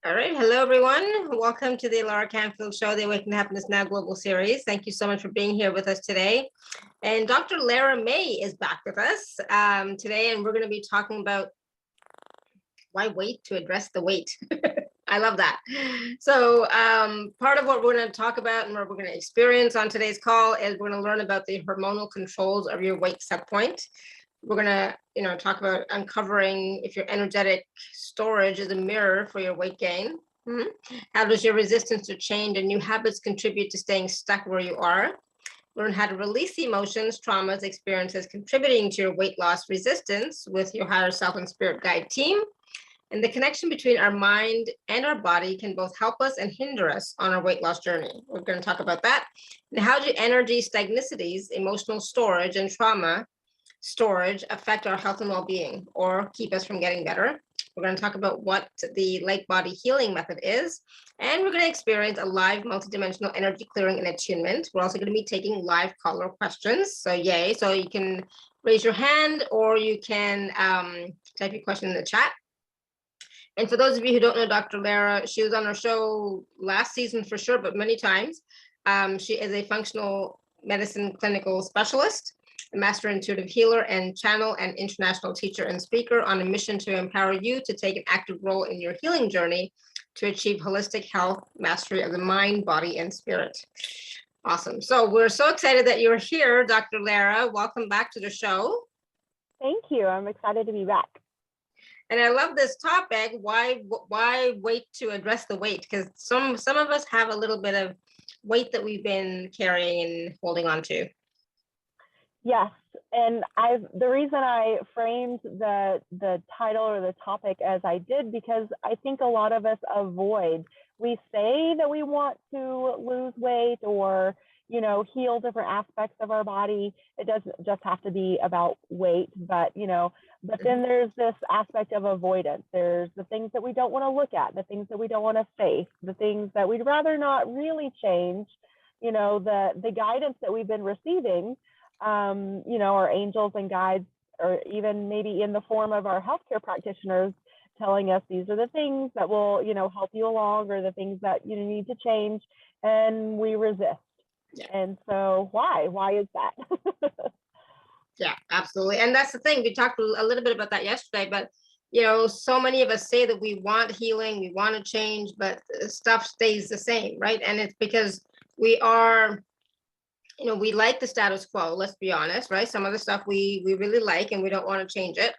All right. Hello, everyone. Welcome to the alaracanfieldshow, the Awaken to Happiness Now global series. Thank you so much for being here with us today. And Dr. Lara May is back with us today, and we're going to be talking about why wait to address the weight. I love that. So part of what we're going to talk about and what we're going to experience on today's call is we're going to learn about the hormonal controls of your weight set point. We're going to, talk about uncovering if your energetic storage is a mirror for your weight gain. How does your resistance to change and new habits contribute to staying stuck where you are? Learn how to release emotions, traumas, experiences contributing to your weight loss resistance with your higher self and spirit guide team. And the connection between our mind and our body can both help us and hinder us on our weight loss journey. We're going to talk about that. And how do energy stagnicities, emotional storage, and trauma storage affect our health and well-being or keep us from getting better. We're going to talk about what the light body healing method is, and we're going to experience a live multidimensional energy clearing and attunement. We're also going to be taking live caller questions. So yay. So you can raise your hand or you can type your question in the chat. And for those of you who don't know Dr. Lara, she was on our show last season for sure, but many times. She is a functional medicine clinical specialist, a master intuitive healer and channel and international teacher and speaker on a mission to empower you to take an active role in your healing journey to achieve holistic health, mastery of the mind, body, and spirit. Awesome. So we're so excited that you're here, Dr. Lara. Welcome back to the show. Thank you. I'm excited to be back. And I love this topic. Why wait to address the weight? Because some of us have a little bit of weight that we've been carrying and holding on to. Yes, and the reason I framed the title or the topic as I did, because I think a lot of us avoid. We say that we want to lose weight or heal different aspects of our body. It doesn't just have to be about weight, but then there's this aspect of avoidance. There's the things that we don't want to look at, the things that we don't want to face, the things that we'd rather not really change. The guidance that we've been receiving. Our angels and guides, or even maybe in the form of our healthcare practitioners telling us these are the things that will, help you along, or the things that you need to change, and we resist. Yeah. And so why is that? Yeah, absolutely. And that's the thing. We talked a little bit about that yesterday, but so many of us say that we want healing, we want to change, but stuff stays the same, right? And it's because we are we like the status quo, let's be honest, right? Some of the stuff we really like and we don't want to change it.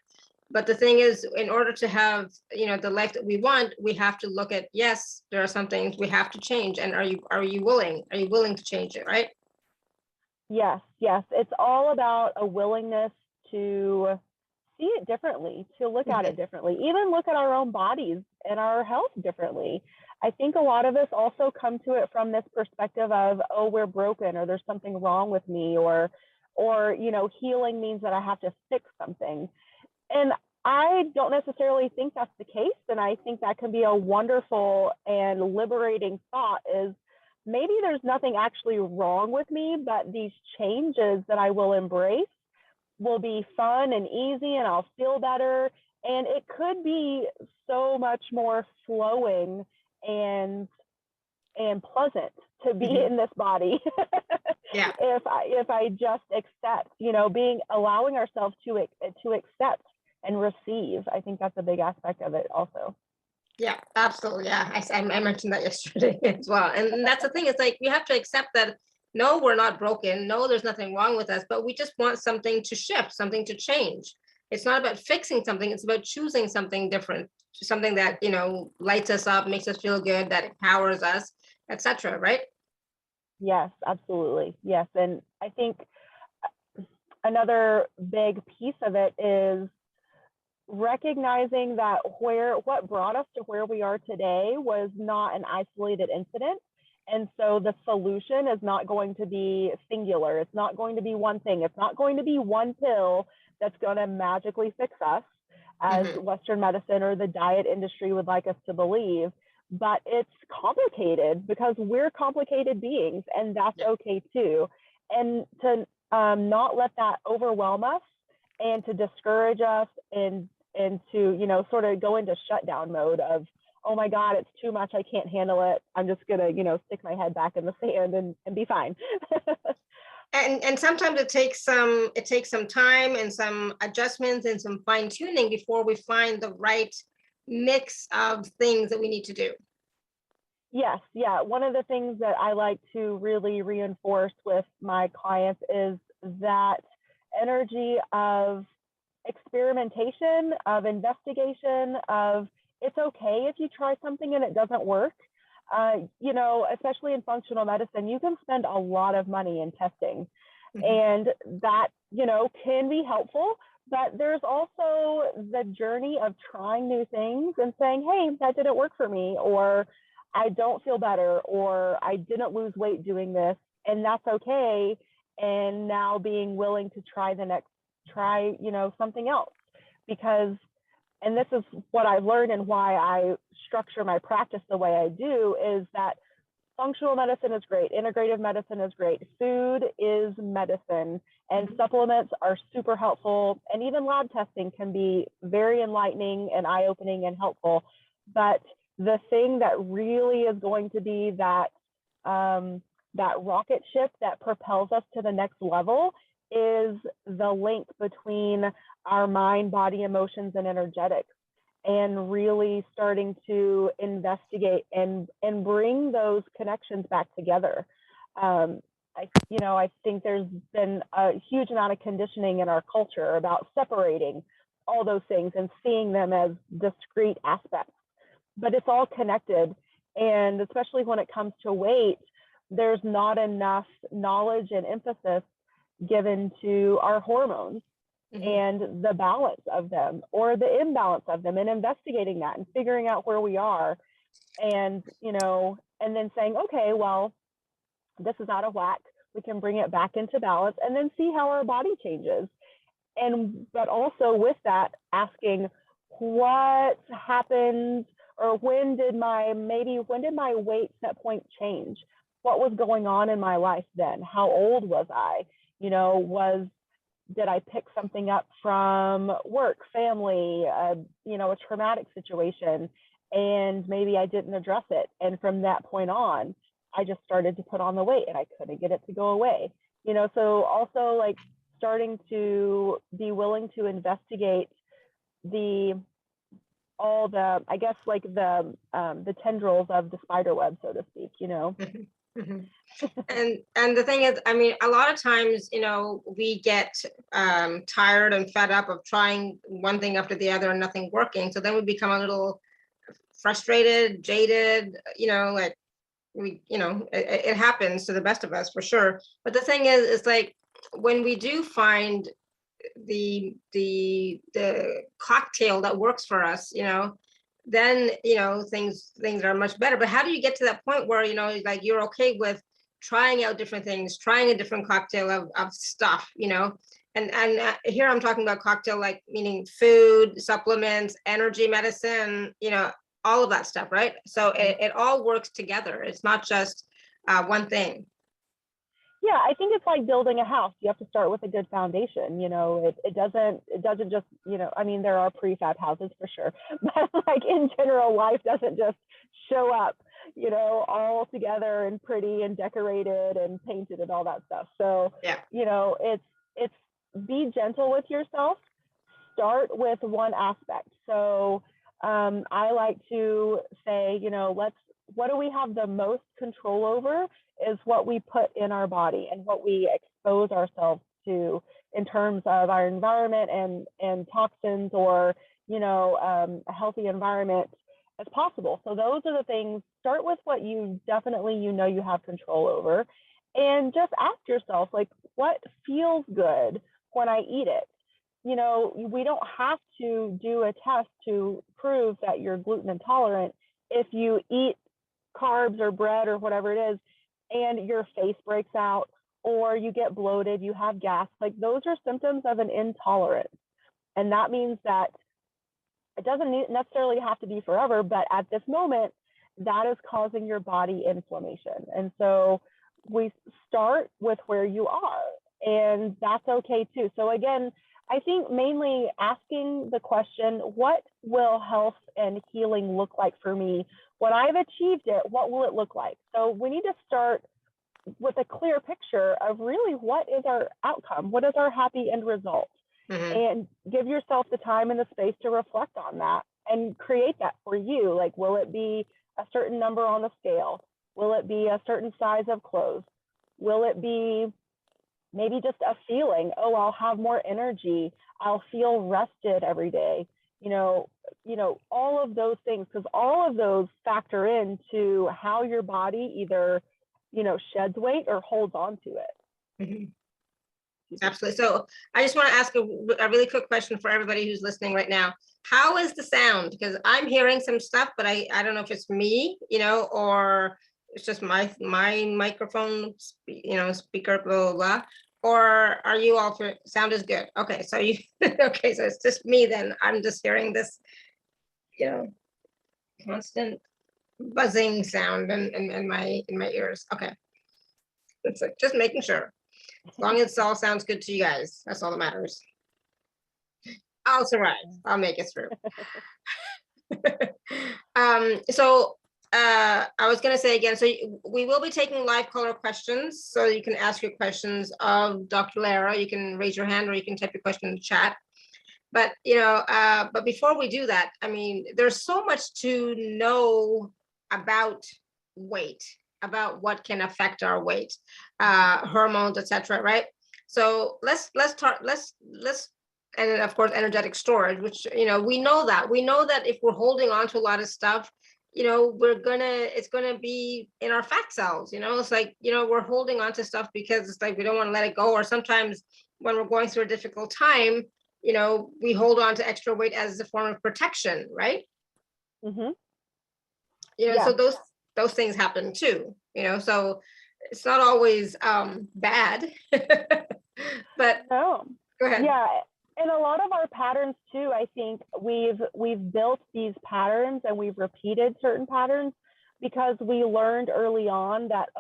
But the thing is, in order to have, the life that we want, we have to look at, yes, there are some things we have to change. And are you willing? Are you willing to change it, right? Yes. It's all about a willingness to see it differently, to look at it differently, even look at our own bodies and our health differently. I think a lot of us also come to it from this perspective of, oh, we're broken, or there's something wrong with me, or healing means that I have to fix something. And I don't necessarily think that's the case. And I think that can be a wonderful and liberating thought, is maybe there's nothing actually wrong with me, but these changes that I will embrace will be fun and easy, and I'll feel better. And it could be so much more flowing and pleasant to be in this body. Yeah. If I just accept, allowing ourselves to accept and receive. I think that's a big aspect of it also. Yeah, absolutely. Yeah, I mentioned that yesterday as well. And that's the thing. It's like we have to accept that, no, we're not broken. No, there's nothing wrong with us, but we just want something to shift, something to change. It's not about fixing something. It's about choosing something different, something that, lights us up, makes us feel good, that empowers us, etc. Right? Yes, absolutely. Yes. And I think another big piece of it is recognizing that what brought us to where we are today was not an isolated incident. And so the solution is not going to be singular. It's not going to be one thing. It's not going to be one pill that's going to magically fix us, as Western medicine or the diet industry would like us to believe. But it's complicated because we're complicated beings, and that's okay too. And to not let that overwhelm us and to discourage us and to, sort of go into shutdown mode of, oh my God, it's too much. I can't handle it. I'm just going to, stick my head back in the sand and be fine. And sometimes it takes some time and some adjustments and some fine tuning before we find the right mix of things that we need to do. Yes. Yeah. One of the things that I like to really reinforce with my clients is that energy of experimentation, of investigation, of it's okay if you try something and it doesn't work. Especially in functional medicine, you can spend a lot of money in testing, and that, can be helpful. But there's also the journey of trying new things and saying, hey, that didn't work for me, or I don't feel better, or I didn't lose weight doing this, and that's okay. And now being willing to try something else, because, and this is what I've learned and why I structure my practice the way I do, is that functional medicine is great. Integrative medicine is great. Food is medicine, and supplements are super helpful. And even lab testing can be very enlightening and eye-opening and helpful. But the thing that really is going to be that rocket ship that propels us to the next level is the link between our mind, body, emotions, and energetics, and really starting to investigate and bring those connections back together. I think there's been a huge amount of conditioning in our culture about separating all those things and seeing them as discrete aspects, but it's all connected. And especially when it comes to weight, there's not enough knowledge and emphasis given to our hormones and the balance of them or the imbalance of them, and investigating that and figuring out where we are, and and then saying, okay, well, this is out of whack, we can bring it back into balance, and then see how our body changes. But also with that, asking what happened, or when did my weight set point change? What was going on in my life then? How old was I? Did I pick something up from work, family, a traumatic situation, and maybe I didn't address it? And from that point on, I just started to put on the weight and I couldn't get it to go away. So also like starting to be willing to investigate the tendrils of the spider web, so to speak, And the thing is, I mean, a lot of times, we get tired and fed up of trying one thing after the other and nothing working. So then we become a little frustrated, jaded, it happens to the best of us for sure. But the thing is like when we do find the cocktail that works for us, then things are much better. But how do you get to that point where like you're okay with trying out different things, trying a different cocktail of stuff, and here I'm talking about cocktail, like meaning food, supplements, energy medicine, all of that stuff, right? So it all works together. It's not just one thing. Yeah, I think it's like building a house. You have to start with a good foundation. It doesn't just, there are prefab houses for sure, but like in general, life doesn't just show up, all together and pretty and decorated and painted and all that stuff. So, yeah, it's be gentle with yourself. Start with one aspect. So I like to say, what do we have the most control over is what we put in our body and what we expose ourselves to in terms of our environment and toxins, or, a healthy environment as possible. So those are the things. Start with what you definitely, you have control over, and just ask yourself, like, what feels good when I eat it? We don't have to do a test to prove that you're gluten intolerant. If you eat carbs or bread or whatever it is, and your face breaks out, or you get bloated, you have gas, like those are symptoms of an intolerance. And that means that it doesn't necessarily have to be forever, but at this moment, that is causing your body inflammation. And so we start with where you are, and that's okay too. So again, I think mainly asking the question, what will health and healing look like for me? When I've achieved it, what will it look like? So we need to start with a clear picture of really what is our outcome? What is our happy end result? And give yourself the time and the space to reflect on that and create that for you. Like, will it be a certain number on the scale? Will it be a certain size of clothes? Will it be maybe just a feeling? Oh, I'll have more energy. I'll feel rested every day. All of those things, because all of those factor into how your body either, sheds weight or holds on to it. Mm-hmm. Absolutely. So I just want to ask a really quick question for everybody who's listening right now. How is the sound? Because I'm hearing some stuff, but I don't know if it's me, or it's just my microphone, speaker, blah, blah, blah. Or are you all for sound is good? Okay. So okay. So it's just me then. I'm just hearing this, constant buzzing sound in my ears. Okay. It's like just making sure. As long as it all sounds good to you guys, that's all that matters. I'll survive. I'll make it through. So I was going to say again, so we will be taking live caller questions. So you can ask your questions of Dr. Lara. You can raise your hand or you can type your question in the chat. But, but before we do that, I mean, there's so much to know about weight, about what can affect our weight, hormones, etc. Right? So let's talk. Let's and then of course energetic storage, which we know that if we're holding on to a lot of stuff, it's gonna be in our fat cells. It's like we're holding on to stuff because it's like we don't want to let it go. Or sometimes when we're going through a difficult time, we hold on to extra weight as a form of protection, right? Mm-hmm. So those things happen too, so it's not always bad. But no. Go ahead. Yeah, and a lot of our patterns too, I think we've built these patterns and we've repeated certain patterns because we learned early on that,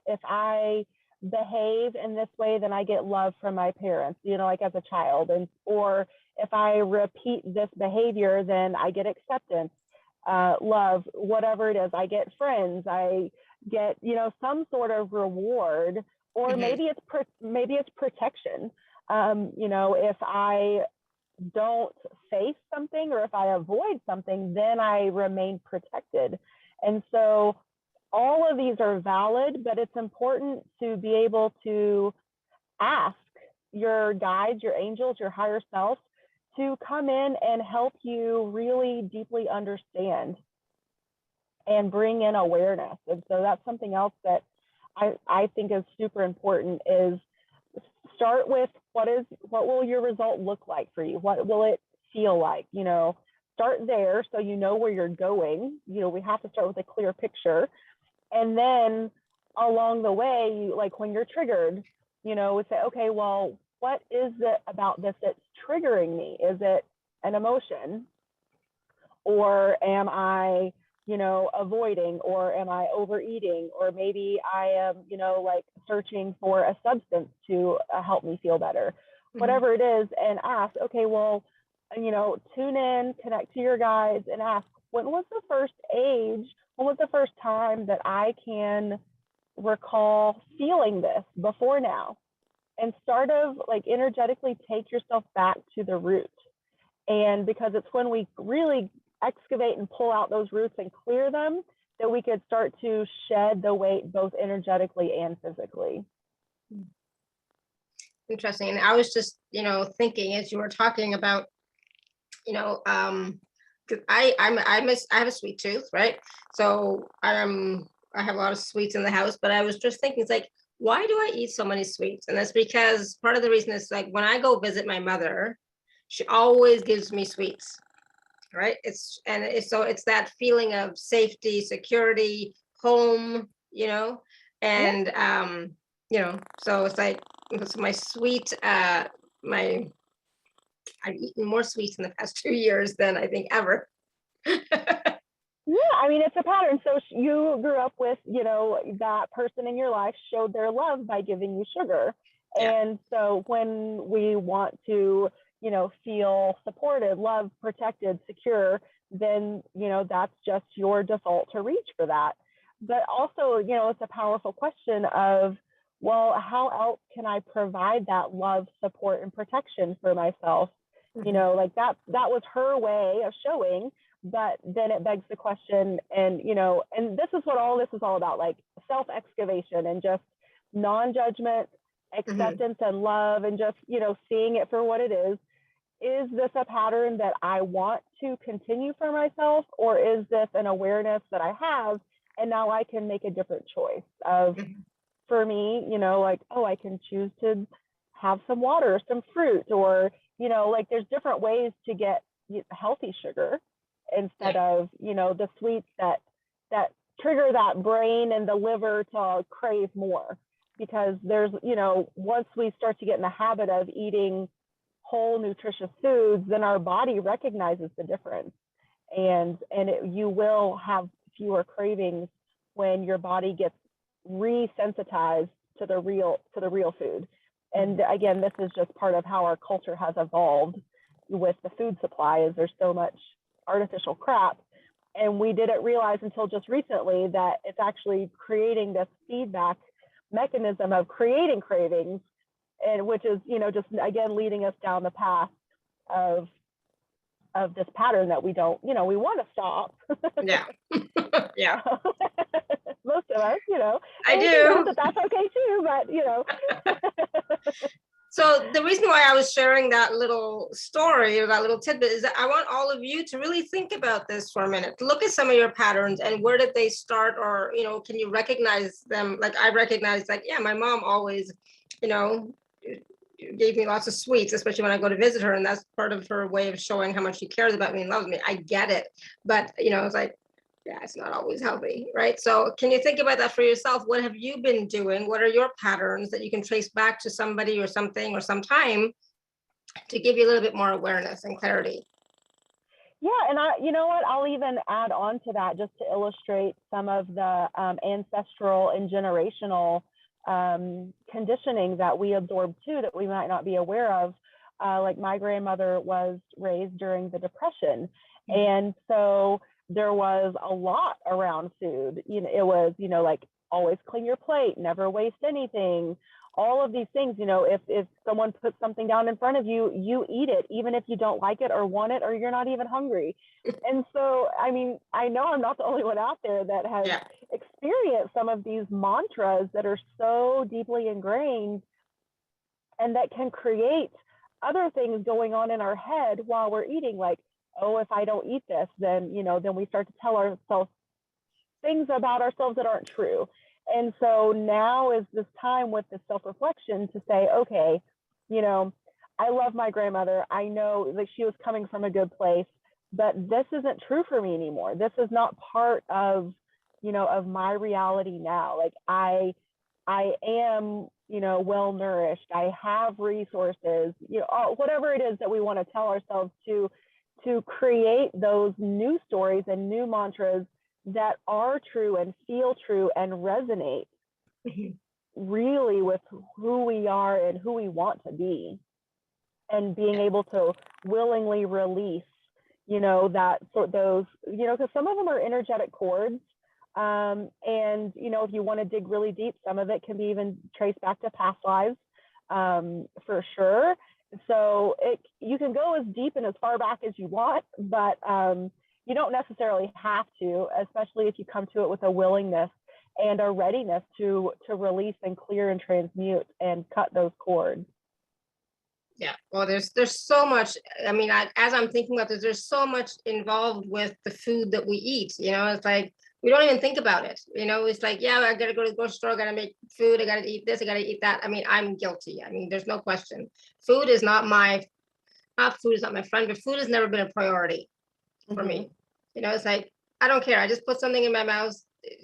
if I behave in this way, then I get love from my parents, like as a child, or if I repeat this behavior, then I get acceptance, love, whatever it is. I get friends, I get, some sort of reward, or Mm-hmm. maybe it's protection. If I don't face something or if I avoid something, then I remain protected. And so all of these are valid, but it's important to be able to ask your guides, your angels, your higher self to come in and help you really deeply understand and bring in awareness. And so that's something else that I think is super important, is start with what will your result look like for you? What will it feel like? Start there so you know where you're going. We have to start with a clear picture. And then along the way, like when you're triggered, we say, okay, well, what is it about this that's triggering me? Is it an emotion? Or am I, avoiding, or am I overeating? Or maybe I am, like searching for a substance to help me feel better, mm-hmm. Whatever it is, and ask, okay, well, tune in, connect to your guides and ask, when was the first time that I can recall feeling this before now? And start of like energetically take yourself back to the root. And because it's when we really excavate and pull out those roots and clear them that we could start to shed the weight both energetically and physically. Interesting. And I was just, thinking as you were talking about, I have a sweet tooth, right? So I have a lot of sweets in the house, but I was just thinking, it's like, why do I eat so many sweets? And that's because part of the reason is like when I go visit my mother, she always gives me sweets, right? It's that feeling of safety, security, home, and so it's like my sweet, I've eaten more sweets in the past 2 years than I think ever. Yeah, I mean, it's a pattern. So you grew up with, that person in your life showed their love by giving you sugar. Yeah. And so when we want to, feel supported, loved, protected, secure, then, that's just your default to reach for that. But also, it's a powerful question of, well, how else can I provide that love, support, and protection for myself? Like that was her way of showing. But then it begs the question, and this is what all this is all about, like self-excavation and just non-judgment, acceptance and love, and just, seeing it for what it is. Is this a pattern that I want to continue for myself, or is this an awareness that I have, and now I can make a different choice of, for me, like, oh, I can choose to have some water, some fruit, or, like there's different ways to get healthy sugar instead of, the sweets that trigger that brain and the liver to crave more. Because there's, once we start to get in the habit of eating whole nutritious foods, then our body recognizes the difference, and you will have fewer cravings when your body gets resensitized to the real food. And again, this is just part of how our culture has evolved with the food supply, is there's so much artificial crap, and we didn't realize until just recently that it's actually creating this feedback mechanism of creating cravings, and which is, just again leading us down the path of this pattern that we don't, we want to stop. Yeah. Yeah. Most of us, I do. That's okay too, but So the reason why I was sharing that little story or that little tidbit is that I want all of you to really think about this for a minute. Look at some of your patterns and where did they start, or, can you recognize them? Like I recognize, like, yeah, my mom always, gave me lots of sweets, especially when I go to visit her. And that's part of her way of showing how much she cares about me and loves me. I get it. But, it's like, yeah, it's not always healthy, right? So can you think about that for yourself? What have you been doing? What are your patterns that you can trace back to somebody or something or some time to give you a little bit more awareness and clarity? Yeah, and you know what? I'll even add on to that just to illustrate some of the ancestral and generational conditioning that we absorb too, that we might not be aware of. Like my grandmother was raised during the Depression, and so there was a lot around food. It was, like always clean your plate, never waste anything. All of these things, if someone puts something down in front of you, you eat it, even if you don't like it or want it, or you're not even hungry. And so, I mean, I know I'm not the only one out there that has experienced some of these mantras that are so deeply ingrained and that can create other things going on in our head while we're eating, like, oh, if I don't eat this, then, then we start to tell ourselves things about ourselves that aren't true. And so now is this time with this self-reflection to say, okay, I love my grandmother. I know that she was coming from a good place, but this isn't true for me anymore. This is not part of, of my reality now. Like I am, well nourished. I have resources, whatever it is that we want to tell ourselves to create those new stories and new mantras that are true and feel true and resonate really with who we are and who we want to be, and being able to willingly release, those, because some of them are energetic cords. And, if you want to dig really deep, some of it can be even traced back to past lives, for sure. So you can go as deep and as far back as you want, but you don't necessarily have to, especially if you come to it with a willingness and a readiness to release and clear and transmute and cut those cords. Yeah, well, there's so much. I mean, as I'm thinking about this, there's so much involved with the food that we eat. It's like we don't even think about it. It's like, yeah, I gotta go to the grocery store, I gotta make food, I gotta eat this, I gotta eat that. I mean, I'm guilty. I mean, there's no question. Food is not my friend, but food has never been a priority for me. It's like, I don't care. I just put something in my mouth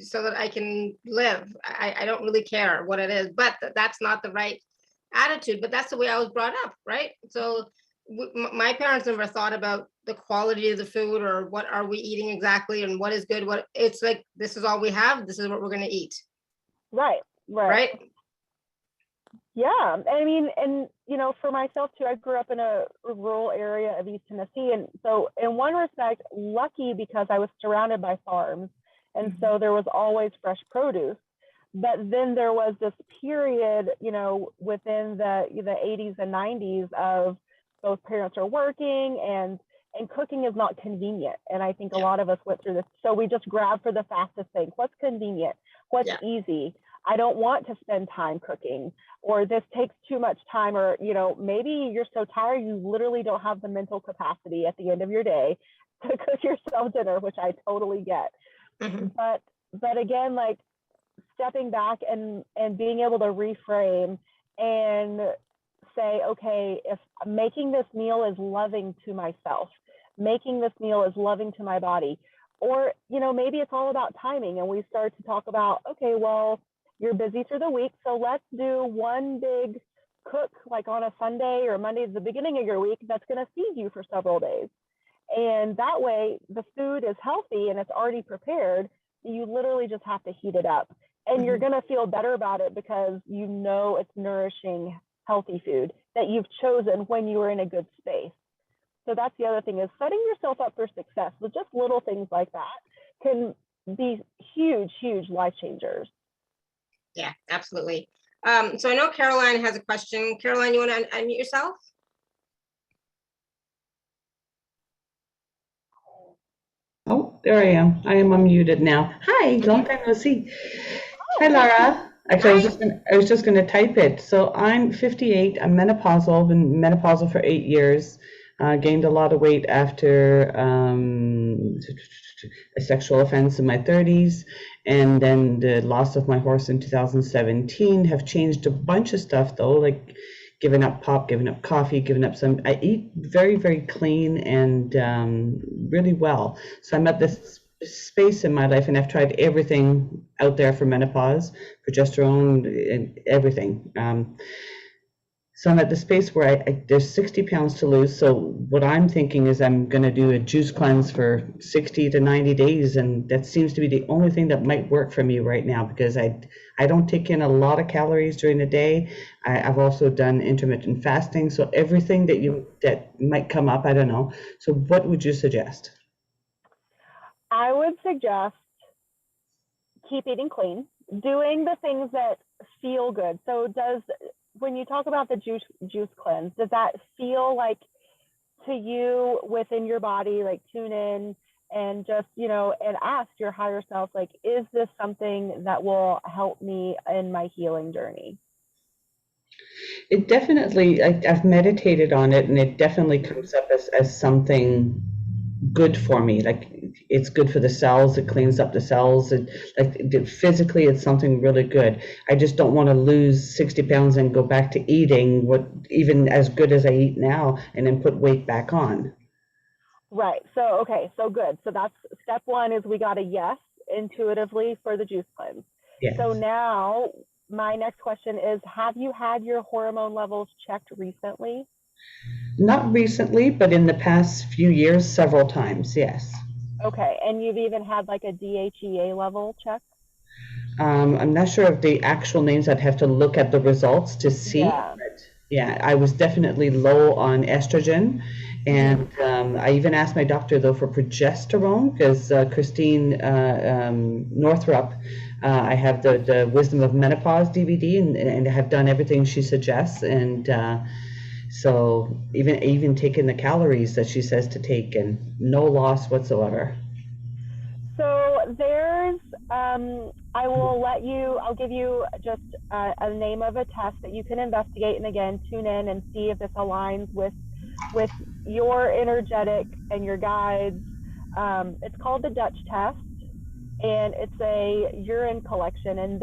so that I can live. I don't really care what it is, but that's not the right attitude, but that's the way I was brought up, right? So my parents never thought about the quality of the food or what are we eating exactly and what is good. It's like, this is all we have. This is what we're going to eat. Right. Yeah, I mean, and for myself too, I grew up in a rural area of East Tennessee, and so in one respect, lucky because I was surrounded by farms, and so there was always fresh produce. But then there was this period, within the 80s and 90s of both parents are working and cooking is not convenient. And I think a lot of us went through this. So we just grab for the fastest thing. What's convenient? What's easy? I don't want to spend time cooking, or this takes too much time, or maybe you're so tired you literally don't have the mental capacity at the end of your day to cook yourself dinner, which I totally get. But again, like stepping back and being able to reframe and say, okay, if making this meal is loving to myself, making this meal is loving to my body, or maybe it's all about timing, and we start to talk about, okay, well, you're busy through the week, so let's do one big cook like on a Sunday or Monday at the beginning of your week that's going to feed you for several days. And that way the food is healthy and it's already prepared. You literally just have to heat it up, and you're going to feel better about it because it's nourishing, healthy food that you've chosen when you were in a good space. So that's the other thing, is setting yourself up for success with just little things like that can be huge, huge life changers. Yeah, absolutely. So I know Caroline has a question. Caroline, you want to unmute yourself? Oh, there I am. I am unmuted now. Hi, long time no see. Hi, Lara. Actually, I was just going to type it. So I'm 58. I'm menopausal. Been menopausal for 8 years. Gained a lot of weight after a sexual offense in my 30s, and then the loss of my horse in 2017. Have changed a bunch of stuff though, like giving up pop, giving up coffee, giving up some. I eat very, very clean and really well. So I'm at this space in my life, and I've tried everything out there for menopause, progesterone, and everything. So I'm at the space where there's 60 pounds to lose. So what I'm thinking is I'm going to do a juice cleanse for 60 to 90 days. And that seems to be the only thing that might work for me right now, because I don't take in a lot of calories during the day. I've also done intermittent fasting. So everything that might come up, I don't know. So what would you suggest? I would suggest keep eating clean, doing the things that feel good. So when you talk about the juice cleanse, does that feel like to you within your body, like tune in and just, and ask your higher self, like, is this something that will help me in my healing journey? It definitely, I've meditated on it, and it definitely comes up as something good for me. Like, it's good for the cells, it cleans up the cells, physically it's something really good. I just don't want to lose 60 pounds and go back to eating even as good as I eat now, and then put weight back on. Right. So good. So that's step one, is we got a yes intuitively for the juice cleanse. Yes. So now my next question is, have you had your hormone levels checked recently? Not recently, but in the past few years, several times, yes. Okay, and you've even had like a DHEA level check? I'm not sure of the actual names. I'd have to look at the results to see. Yeah. But yeah, I was definitely low on estrogen. And I even asked my doctor, though, for progesterone, because Christine Northrup, I have the Wisdom of Menopause DVD, and I have done everything she suggests. And so even taking the calories that she says to take, and no loss whatsoever. So there's, I'll give you just a name of a test that you can investigate, and again, tune in and see if this aligns with your energetic and your guides. It's called the Dutch test, and it's a urine collection, and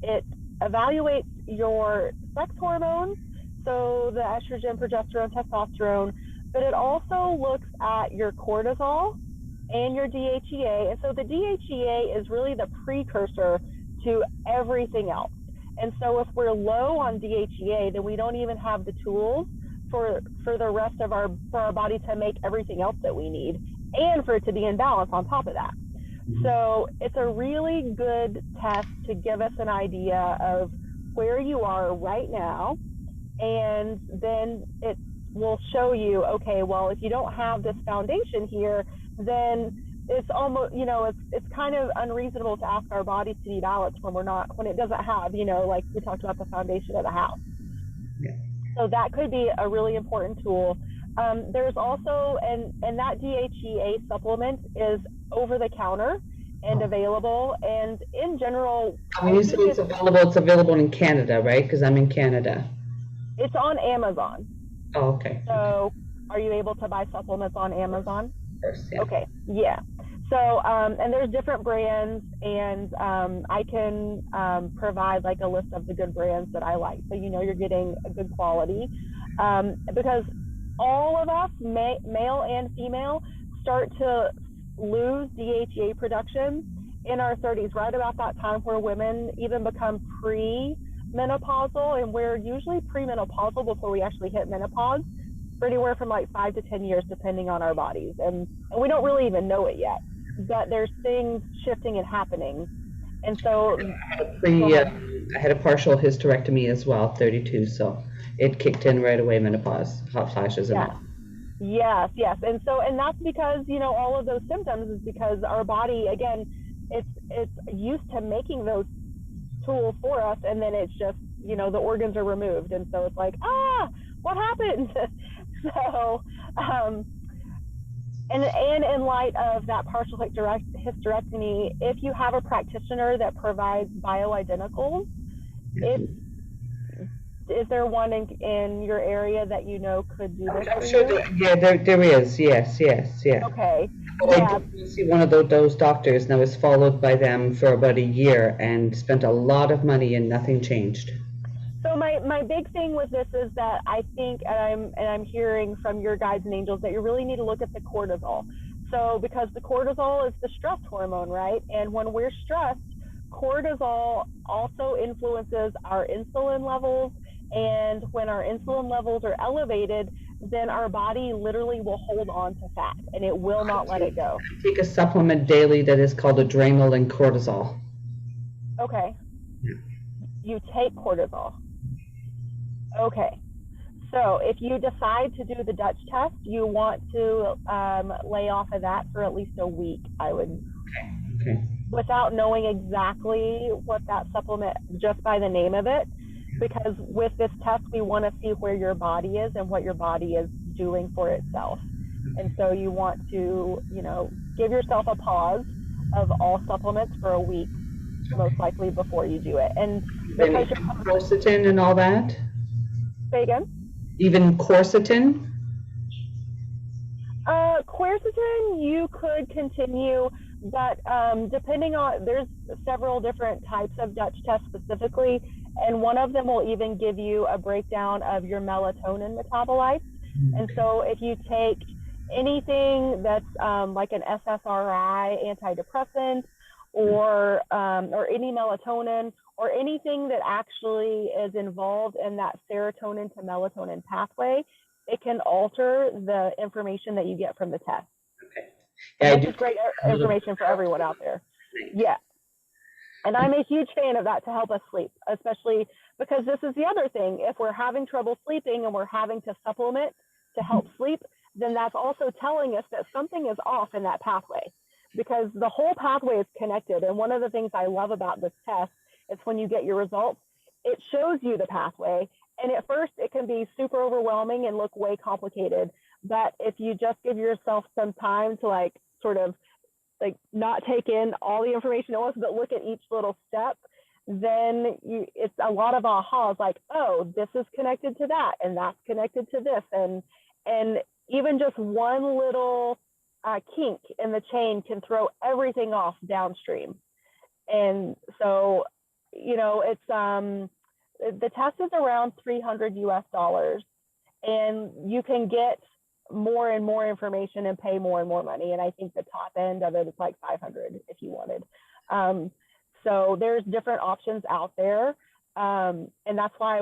it evaluates your sex hormones, so the estrogen, progesterone, testosterone, but it also looks at your cortisol and your DHEA. And so the DHEA is really the precursor to everything else. And so if we're low on DHEA, then we don't even have the tools for the rest of our body to make everything else that we need, and for it to be in balance on top of that. So it's a really good test to give us an idea of where you are right now, and then it will show you, okay, well, if you don't have this foundation here, then it's almost, it's kind of unreasonable to ask our bodies to be balanced when it doesn't have, like we talked about the foundation of the house. Yeah. So that could be a really important tool. There's also, and that DHEA supplement is over the counter and available. And in general, when you say it's available in Canada, right? Because I'm in Canada. It's on Amazon. Oh, okay. So are you able to buy supplements on Amazon? Of course, yeah. Okay, yeah. So, and there's different brands, and I can provide like a list of the good brands that I like. So, you're getting a good quality, because all of us, male and female, start to lose DHEA production in our 30s, right about that time where women even become pre-menopausal, and we're usually premenopausal before we actually hit menopause, for anywhere from like 5 to 10 years, depending on our bodies. And we don't really even know it yet, but there's things shifting and happening. And so I had a partial hysterectomy as well, 32, so it kicked in right away, menopause, hot flashes and all. Yes. And so, and that's because, all of those symptoms is because our body, again, it's used to making those tools for us, and then it's just, the organs are removed. And so it's like, what happened? So, and in light of that partial hysterectomy, if you have a practitioner that provides bioidenticals, is there one in your area that could do this? I'm sure there is. Yes. Okay. I did see one of those doctors, and I was followed by them for about a year and spent a lot of money, and nothing changed. So my big thing with this is that I think, and I'm hearing from your guides and angels, that you really need to look at the cortisol. So because the cortisol is the stress hormone, right? And when we're stressed, cortisol also influences our insulin levels. And when our insulin levels are elevated, then our body literally will hold on to fat, and it will not let it go. I take a supplement daily that is called adrenal and cortisol. Okay. Yeah. You take cortisol. Okay. So if you decide to do the Dutch test, you want to lay off of that for at least a week, I would. Okay. Without knowing exactly what that supplement, just by the name of it, because with this test, we want to see where your body is and what your body is doing for itself. And so you want to, give yourself a pause of all supplements for a week, most likely, before you do it. And because quercetin and all that? Say again? Even quercetin? Quercetin, you could continue, but depending on, there's several different types of Dutch tests specifically, and one of them will even give you a breakdown of your melatonin metabolites. And so if you take anything that's like an SSRI antidepressant, or any melatonin, or anything that actually is involved in that serotonin to melatonin pathway, it can alter the information that you get from the test. Okay. And this is great information for everyone out there. Yeah. And I'm a huge fan of that to help us sleep, especially because this is the other thing. If we're having trouble sleeping and we're having to supplement to help sleep, then that's also telling us that something is off in that pathway, because the whole pathway is connected. And one of the things I love about this test is when you get your results, it shows you the pathway. And at first it can be super overwhelming and look way complicated. But if you just give yourself some time to sort of not take in all the information at once, but look at each little step, then it's a lot of ahas, like, oh, this is connected to that, and that's connected to this. And even just one little kink in the chain can throw everything off downstream. And so, it's the test is around $300 US, and you can get more and more information and pay more and more money. And I think the top end of it is like 500 if you wanted. So there's different options out there. And that's why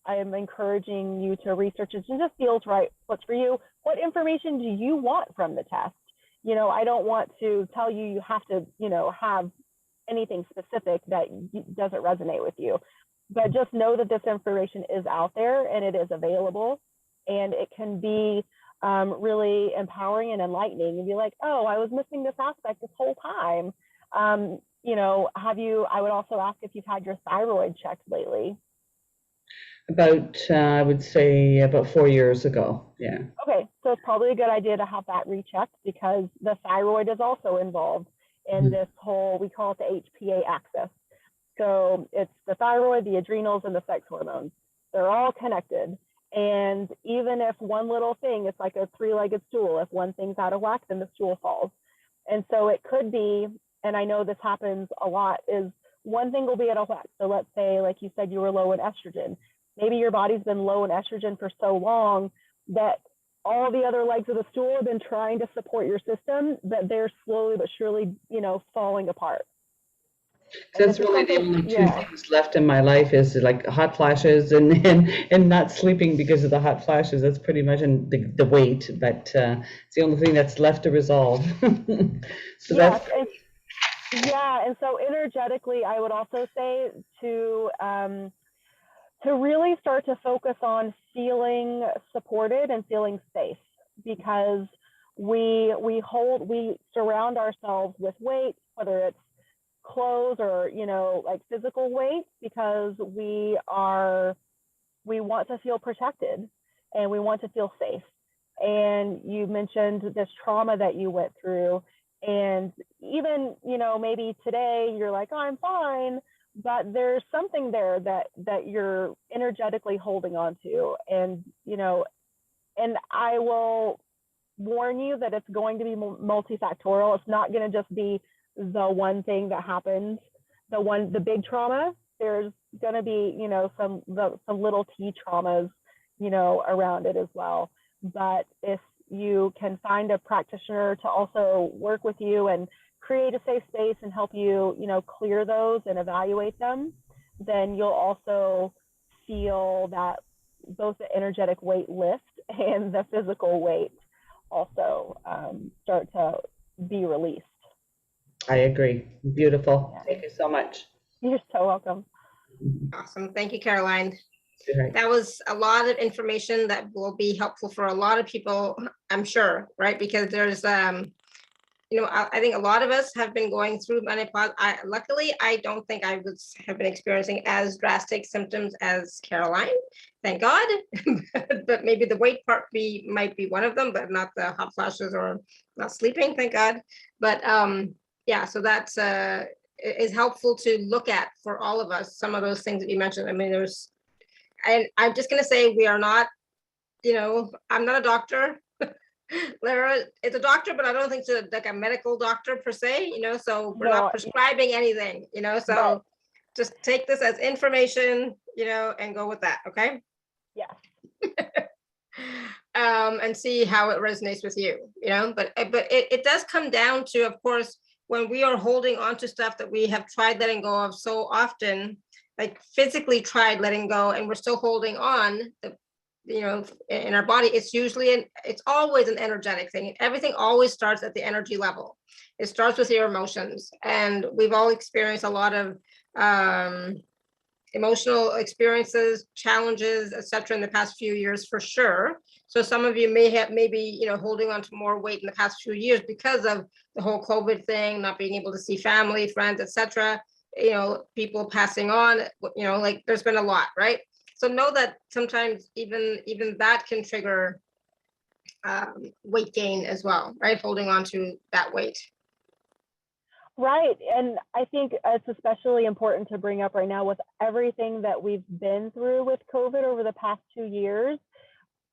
I am encouraging you to research it. It just feels right. What's for you? What information do you want from the test? I don't want to tell you have to, have anything specific that doesn't resonate with you. But just know that this information is out there and it is available, and it can be really empowering and enlightening, and be like, oh, I was missing this aspect this whole time. I would also ask if you've had your thyroid checked lately. About, I would say about 4 years ago. Yeah. Okay, so it's probably a good idea to have that rechecked, because the thyroid is also involved in this whole, we call it the HPA axis. So it's the thyroid, the adrenals, and the sex hormones. They're all connected. And even if one little thing, it's like a three-legged stool. If one thing's out of whack, then the stool falls. And so it could be, and I know this happens a lot, is one thing will be out of whack. So let's say, like you said, you were low in estrogen. Maybe your body's been low in estrogen for so long that all the other legs of the stool have been trying to support your system, that they're slowly but surely, falling apart. That's really the only two things left in my life, is like hot flashes and not sleeping because of the hot flashes. That's pretty much the weight, but it's the only thing that's left to resolve. So that's and so energetically, I would also say to really start to focus on feeling supported and feeling safe, because we surround ourselves with weight, whether it's clothes or like physical weight, because we want to feel protected and we want to feel safe. And you mentioned this trauma that you went through, and even maybe today you're like, oh, I'm fine, but there's something there that you're energetically holding on to. And and I will warn you that it's going to be multifactorial. It's not going to just be the one thing that happens, the big trauma. There's going to be some little t traumas around it as well. But if you can find a practitioner to also work with you and create a safe space and help you clear those and evaluate them, then you'll also feel that both the energetic weight lift and the physical weight also start to be released. I agree. Beautiful. Yeah. Thank you so much. You're so welcome. Awesome. Thank you, Caroline. Right. That was a lot of information that will be helpful for a lot of people, I'm sure, right? Because there's, I think a lot of us have been going through menopause. Luckily, I don't think I have been experiencing as drastic symptoms as Caroline, thank God. But maybe the weight part might be one of them, but not the hot flashes or not sleeping, thank God. But so that's is helpful to look at for all of us, some of those things that you mentioned. I mean, and I'm just going to say, we are not, I'm not a doctor. Lara is a doctor, but I don't think she's like a medical doctor per se, so we're not prescribing anything, so just take this as information, and go with that. Okay. Yeah. And see how it resonates with you, but it does come down to, of course, when we are holding on to stuff that we have tried letting go of so often, like physically tried letting go, and we're still holding on, in our body, it's always an energetic thing. Everything always starts at the energy level. It starts with your emotions, and we've all experienced a lot of emotional experiences, challenges, etc. in the past few years, for sure. So some of you maybe holding on to more weight in the past few years because of the whole COVID thing, not being able to see family, friends, etc. People passing on, like there's been a lot, right? So know that sometimes even that can trigger weight gain as well, right? Holding on to that weight. Right. And I think it's especially important to bring up right now with everything that we've been through with COVID over the past 2 years.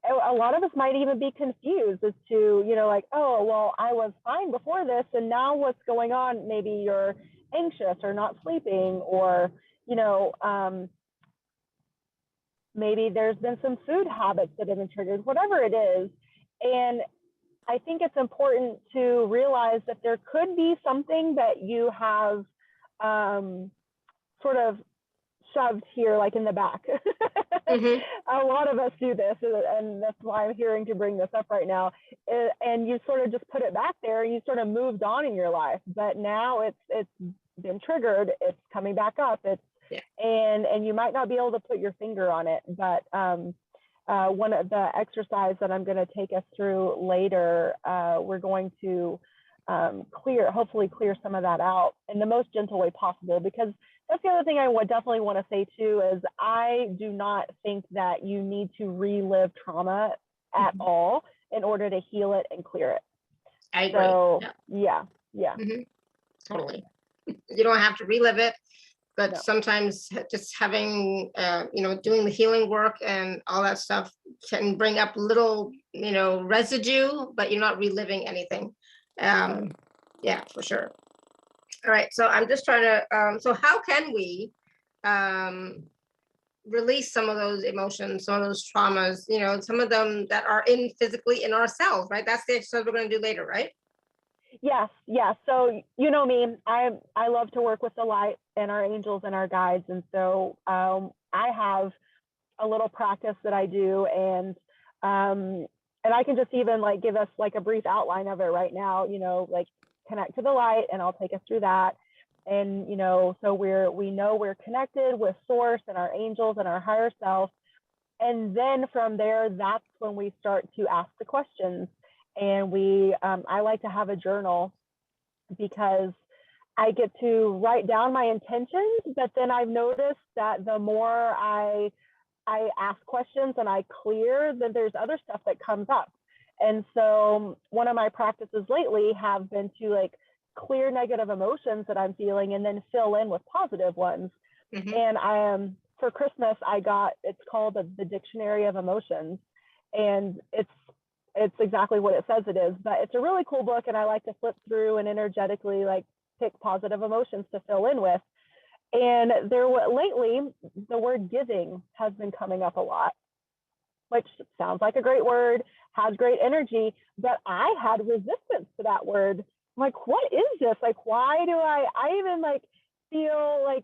A lot of us might even be confused as to, like, oh, well, I was fine before this, and now what's going on? Maybe you're anxious or not sleeping, or, maybe there's been some food habits that have been triggered, whatever it is. And I think it's important to realize that there could be something that you have sort of shoved here, like in the back. Mm-hmm. A lot of us do this, and that's why I'm hearing to bring this up right now. And you sort of just put it back there, and you sort of moved on in your life. But now it's been triggered. It's coming back up. It's And you might not be able to put your finger on it, but one of the exercise that I'm going to take us through later, we're going to hopefully clear some of that out in the most gentle way possible, because that's the other thing I would definitely want to say too, is I do not think that you need to relive trauma at all in order to heal it and clear it. I agree. So, yeah. Totally. You don't have to relive it, but No. sometimes just having, doing the healing work and all that stuff can bring up little, residue, but you're not reliving anything. Yeah, for sure. All right. So I'm just trying to, so how can we release some of those emotions, some of those traumas, some of them that are physically in ourselves, right? That's the exercise we're going to do later, right? Yes. So, you know me, I love to work with the light and our angels and our guides. And so I have a little practice that I do, and I can just even like give us like a brief outline of it right now, like connect to the light, and I'll take us through that. And, so we know we're connected with source and our angels and our higher self. And then from there, that's when we start to ask the questions. And I like to have a journal, because I get to write down my intentions, but then I've noticed that the more I ask questions and I clear, then there's other stuff that comes up. And so one of my practices lately have been to like clear negative emotions that I'm feeling and then fill in with positive ones. And for Christmas, it's called the Dictionary of Emotions, and it's exactly what it says it is, but it's a really cool book, and I like to flip through and energetically like pick positive emotions to fill in with. And lately, the word giving has been coming up a lot, which sounds like a great word, has great energy, but I had resistance to that word. I'm like, what is this? Like, why do I even like feel like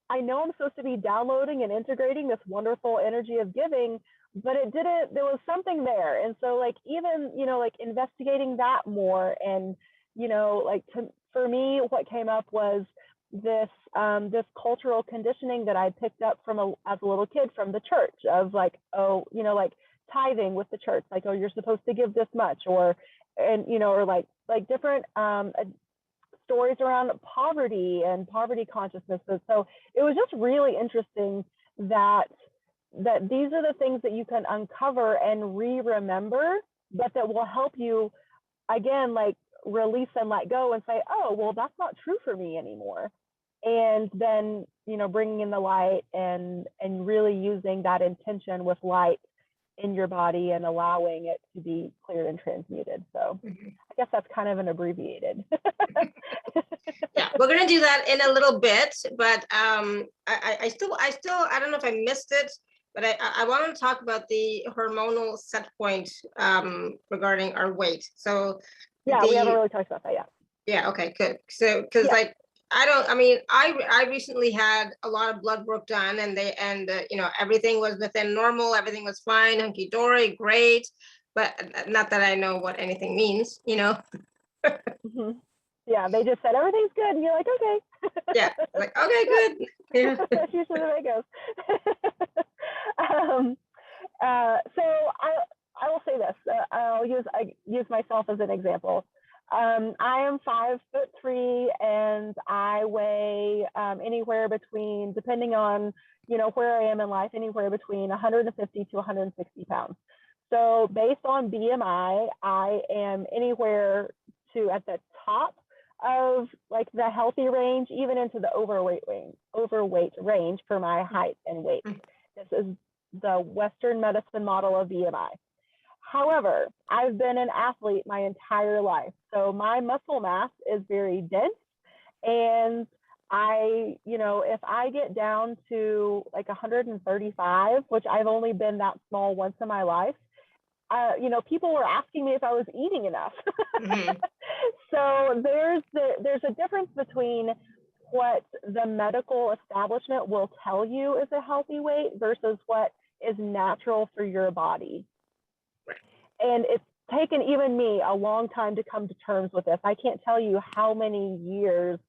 I know I'm supposed to be downloading and integrating this wonderful energy of giving, but there was something there. And so like, even, like investigating that more, and, for me, what came up was this cultural conditioning that I picked up as a little kid from the church, of like, like tithing with the church, like, oh, you're supposed to give this much, or like different stories around poverty and poverty consciousnesses. So it was just really interesting that these are the things that you can uncover and remember, but that will help you again, like release and let go and say, oh, well, that's not true for me anymore. And then, bringing in the light and really using that intention with light in your body and allowing it to be cleared and transmuted. So I guess that's kind of an abbreviated. Yeah, we're going to do that in a little bit, but I still, I don't know if I missed it, but I want to talk about the hormonal set point regarding our weight. So yeah, we haven't really talked about that yet. Yeah. Okay, good. So, because I recently had a lot of blood work done, and everything was within normal, everything was fine, hunky dory, great, but not that I know what anything means, Yeah, they just said everything's good, and you're like, okay. Yeah, like, okay, good. Yeah. That's usually the way it goes. So I will say this. I'll use myself as an example. I am 5'3", and I weigh anywhere between, depending on where I am in life, anywhere between 150 to 160 pounds. So based on BMI, I am anywhere to at the top of like the healthy range, even into the overweight range for my height and weight. This is the Western medicine model of BMI. However, I've been an athlete my entire life, so my muscle mass is very dense, and if I get down to like 135, which I've only been that small once in my life, people were asking me if I was eating enough. So there's a difference between what the medical establishment will tell you is a healthy weight versus what is natural for your body. And it's taken even me a long time to come to terms with this. I can't tell you how many years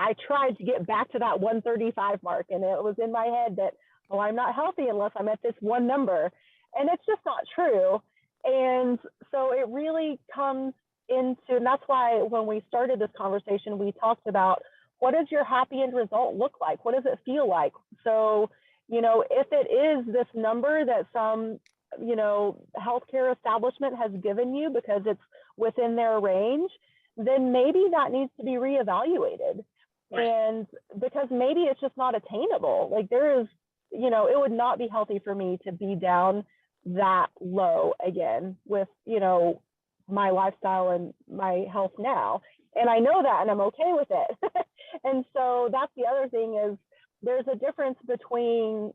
I tried to get back to that 135 mark, and it was in my head that, oh, I'm not healthy unless I'm at this one number. And it's just not true. And so it really comes into, and that's why when we started this conversation, we talked about, what does your happy end result look like? What does it feel like? So, you know, if it is this number that some, you know, healthcare establishment has given you because it's within their range, then maybe that needs to be reevaluated. Right. And because maybe it's just not attainable. Like there is, you know, it would not be healthy for me to be down that low again with, you know, my lifestyle and my health now. And I know that, and I'm okay with it. And so that's the other thing, is there's a difference between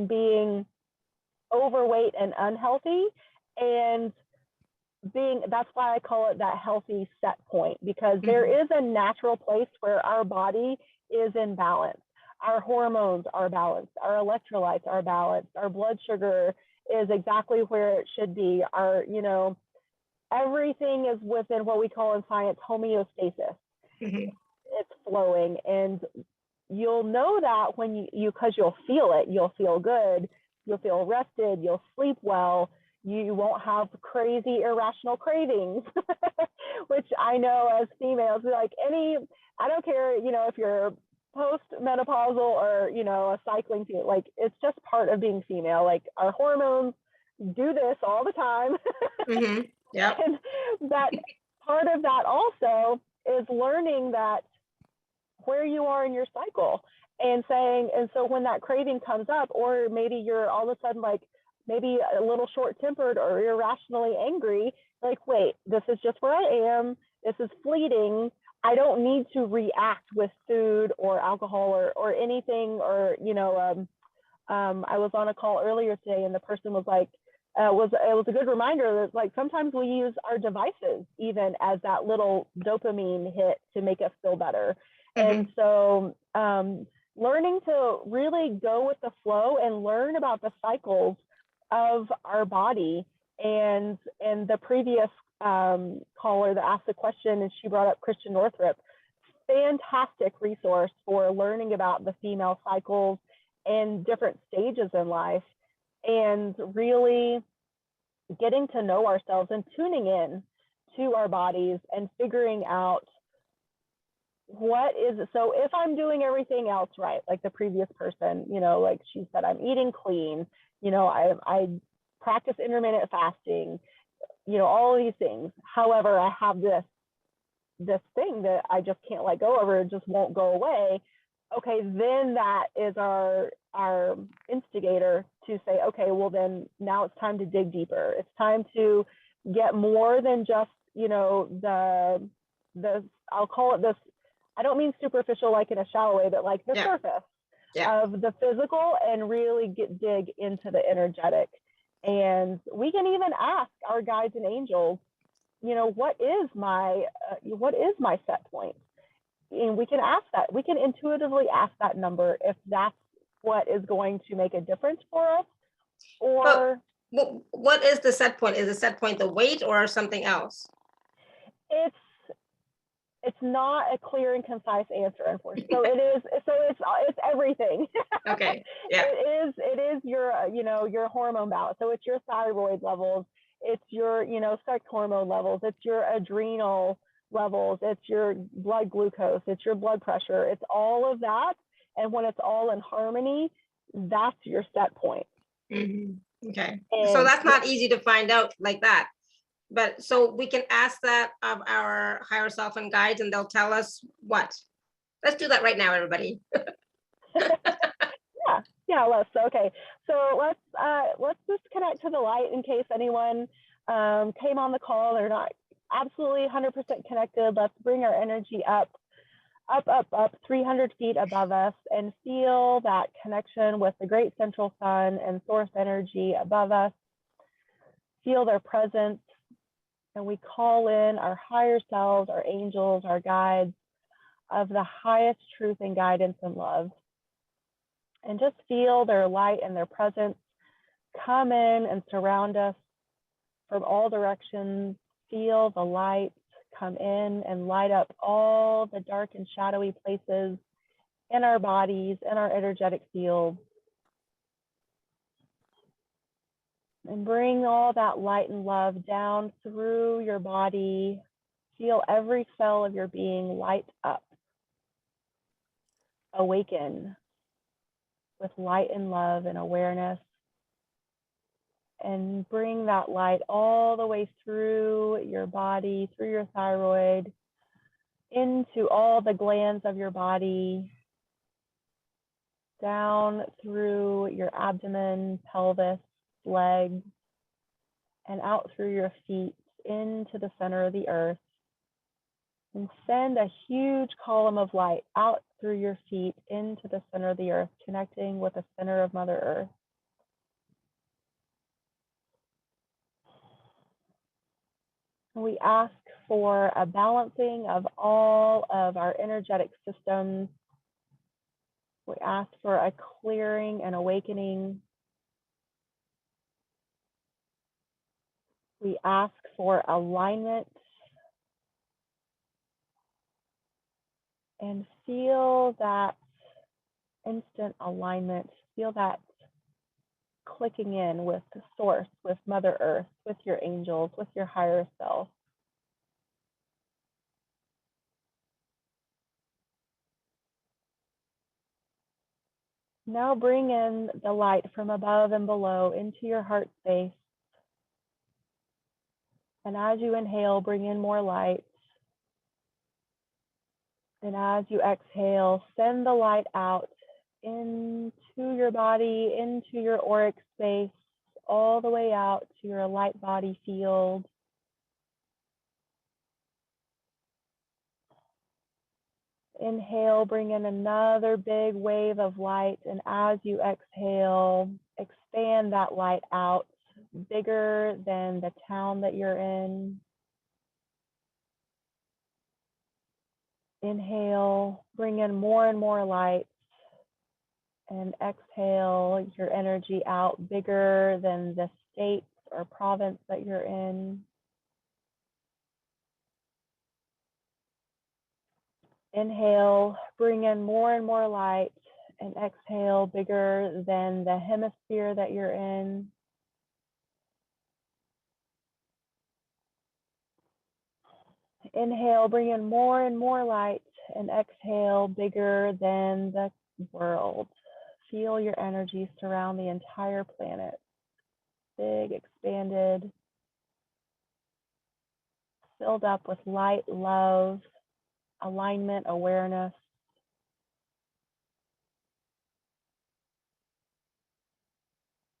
being overweight and unhealthy and being, that's why I call it that healthy set point, because there is a natural place where our body is in balance. Our hormones are balanced, our electrolytes are balanced, our blood sugar is exactly where it should be. Our, you know, everything is within what we call in science homeostasis. It's flowing, and you'll know that when you because you'll feel it. You'll feel good, you'll feel rested, you'll sleep well, you won't have crazy irrational cravings, which I know as females, like I don't care, you know, if you're post-menopausal or, you know, a cycling female, like it's just part of being female. Like our hormones do this all the time. Yeah. And that part of that also is learning that where you are in your cycle and saying, and so when that craving comes up, or maybe you're all of a sudden like maybe a little short-tempered or irrationally angry, like, wait, this is just where I am. This is fleeting. I don't need to react with food or alcohol or anything, or, you know, I was on a call earlier today and the person was like, it was a good reminder that like sometimes we use our devices even as that little dopamine hit to make us feel better. And so learning to really go with the flow and learn about the cycles of our body. And the previous caller that asked the question, and she brought up Christian Northrup, fantastic resource for learning about the female cycles and different stages in life, and really getting to know ourselves and tuning in to our bodies and figuring out what is it. So if I'm doing everything else right, like the previous person, you know, like she said, I'm eating clean, you know, I practice intermittent fasting, you know, all of these things. However, I have this thing that I just can't let go of, or it just won't go away. Okay, then that is our instigator to say, okay, well then now it's time to dig deeper. It's time to get more than just, you know, the I'll call it this, I don't mean superficial like in a shallow way, but like the surface of the physical, and really dig into the energetic. And we can even ask our guides and angels, you know, what is my set point? And we can ask that. We can intuitively ask that number if that's what is going to make a difference for us. Or what is the set point? Is the set point the weight or something else? It's not a clear and concise answer, unfortunately. So it is. So it's everything. Okay. Yeah. It is your, you know, your hormone balance. So it's your thyroid levels. It's your, you know, sex hormone levels. It's your adrenal levels. It's your blood glucose. It's your blood pressure. It's all of that. And when it's all in harmony, that's your set point. Okay. And so that's not easy to find out like that. But so we can ask that of our higher self and guides, and they'll tell us what. Let's do that right now, everybody. Okay. So let's just connect to the light in case anyone came on the call. They're not absolutely 100% connected. Let's bring our energy up 300 feet above us and feel that connection with the great central sun and source energy above us. Feel their presence. And we call in our higher selves, our angels, our guides of the highest truth and guidance and love. And just feel their light and their presence come in and surround us from all directions. Feel the light come in and light up all the dark and shadowy places in our bodies, in our energetic field. And bring all that light and love down through your body. Feel every cell of your being light up. Awaken with light and love and awareness. And bring that light all the way through your body, through your thyroid, into all the glands of your body, down through your abdomen, pelvis, legs, and out through your feet into the center of the earth. And send a huge column of light out through your feet into the center of the earth, connecting with the center of Mother Earth. We ask for a balancing of all of our energetic systems. We ask for a clearing and awakening. We ask for alignment. And feel that instant alignment. Feel that clicking in with the source, with Mother Earth, with your angels, with your higher self. Now bring in the light from above and below into your heart space. And as you inhale, bring in more light. And as you exhale, send the light out into your body, into your auric space, all the way out to your light body field. Inhale, bring in another big wave of light, and as you exhale, expand that light out, bigger than the town that you're in. Inhale, bring in more and more light, and exhale your energy out, bigger than the state or province that you're in. Inhale, bring in more and more light, and exhale, bigger than the hemisphere that you're in. Inhale, bring in more and more light, and exhale, bigger than the world. Feel your energy surround the entire planet. Big, expanded, filled up with light, love, alignment, awareness.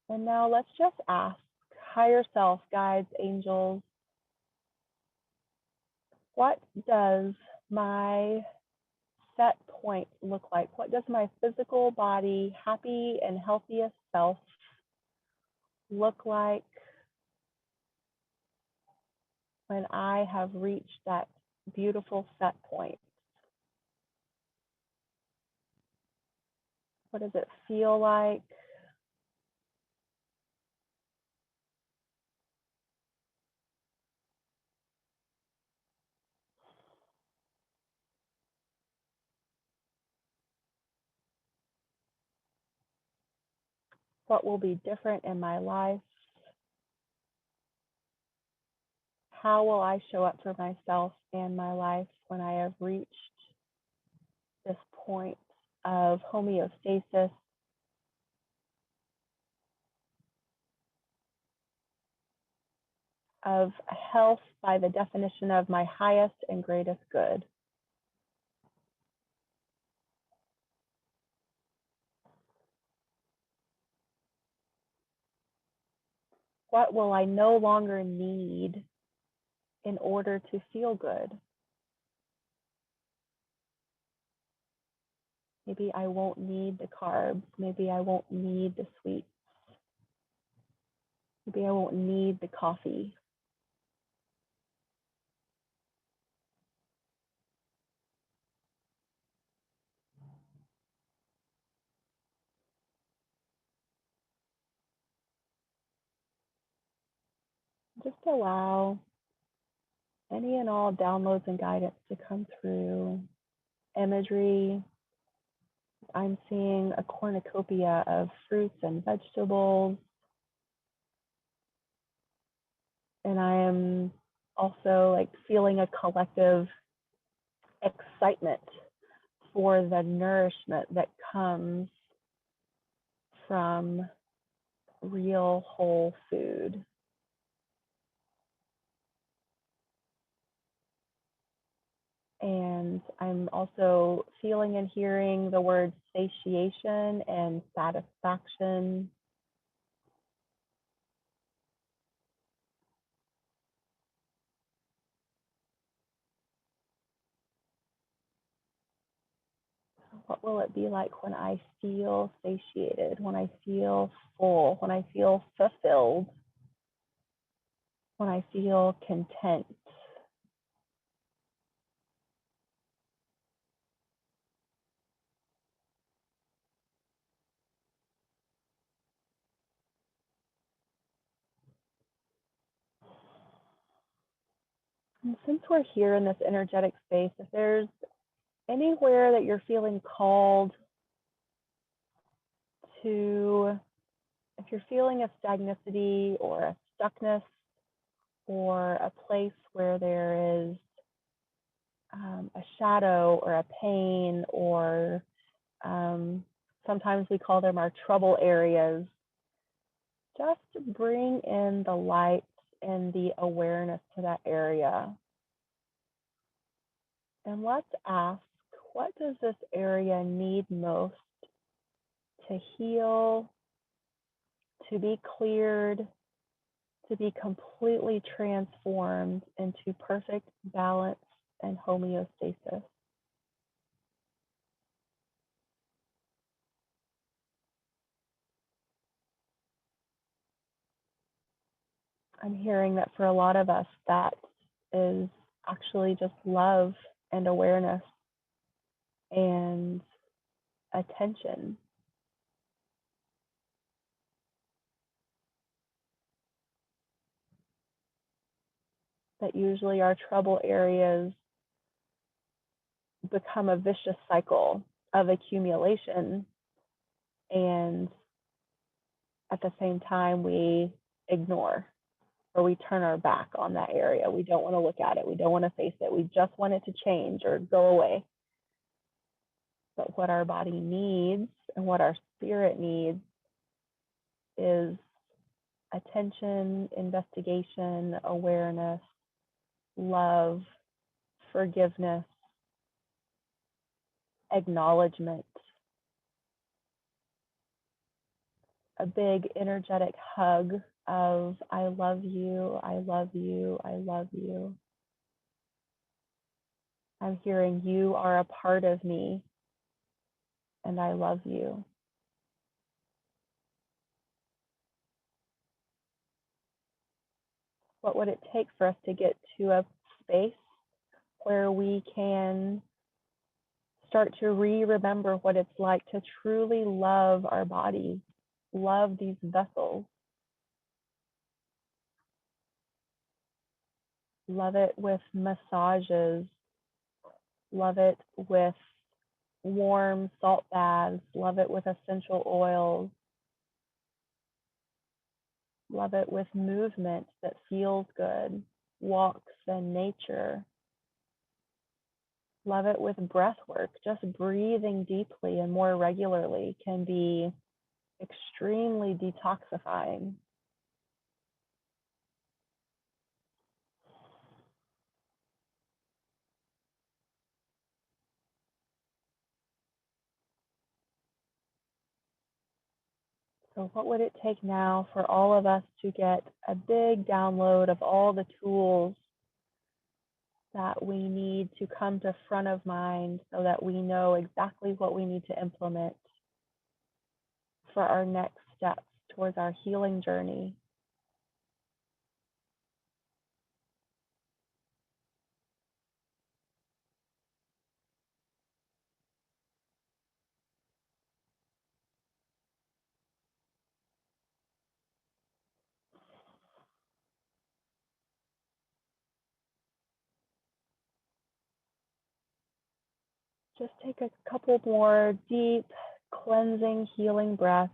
And now let's just ask higher self, guides, angels, what does my set point look like? What does my physical body, happy and healthiest self look like when I have reached that beautiful set point? What does it feel like? What will be different in my life? How will I show up for myself and my life when I have reached this point of homeostasis, of health by the definition of my highest and greatest good? What will I no longer need in order to feel good? Maybe I won't need the carbs. Maybe I won't need the sweets. Maybe I won't need the coffee. Just allow any and all downloads and guidance to come through. Imagery. I'm seeing a cornucopia of fruits and vegetables. And I am also like feeling a collective excitement for the nourishment that comes from real whole food. And I'm also feeling and hearing the words satiation and satisfaction. What will it be like when I feel satiated, when I feel full, when I feel fulfilled, when I feel content? And since we're here in this energetic space, if there's anywhere that you're feeling called to, if you're feeling a stagnicity or a stuckness or a place where there is a shadow or a pain, or sometimes we call them our trouble areas, just bring in the light and the awareness to that area. And let's ask, what does this area need most to heal, to be cleared, to be completely transformed into perfect balance and homeostasis? I'm hearing that for a lot of us, that is actually just love and awareness and attention. That usually our trouble areas become a vicious cycle of accumulation, and at the same time we ignore or we turn our back on that area. We don't want to look at it. We don't want to face it. We just want it to change or go away. But what our body needs and what our spirit needs is attention, investigation, awareness, love, forgiveness, acknowledgement, a big energetic hug of I love you, I love you, I love you. I'm hearing you are a part of me and I love you. What would it take for us to get to a space where we can start to remember what it's like to truly love our body, love these vessels, love it with massages, love it with warm salt baths, love it with essential oils, love it with movement that feels good, walks and nature. Love it with breath work. Just breathing deeply and more regularly can be extremely detoxifying. So what would it take now for all of us to get a big download of all the tools that we need to come to front of mind so that we know exactly what we need to implement for our next steps towards our healing journey? Just take a couple more deep, cleansing, healing breaths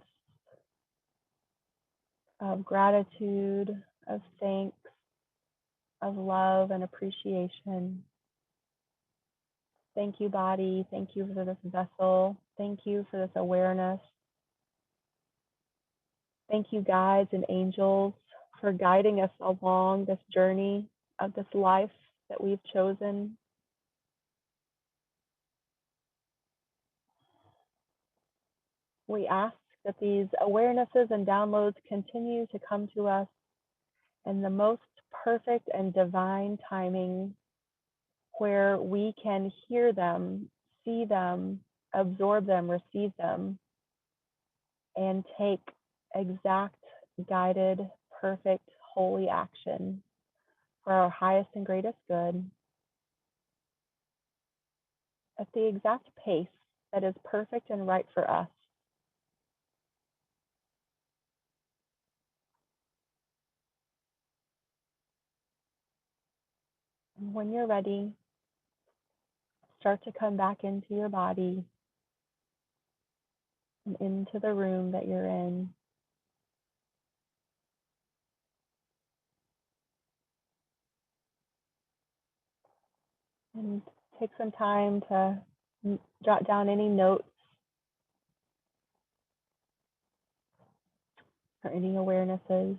of gratitude, of thanks, of love and appreciation. Thank you, body. Thank you for this vessel. Thank you for this awareness. Thank you, guides and angels, for guiding us along this journey of this life that we've chosen. We ask that these awarenesses and downloads continue to come to us in the most perfect and divine timing, where we can hear them, see them, absorb them, receive them, and take exact, guided, perfect, holy action for our highest and greatest good at the exact pace that is perfect and right for us. And when you're ready, start to come back into your body and into the room that you're in. And take some time to jot down any notes or any awarenesses.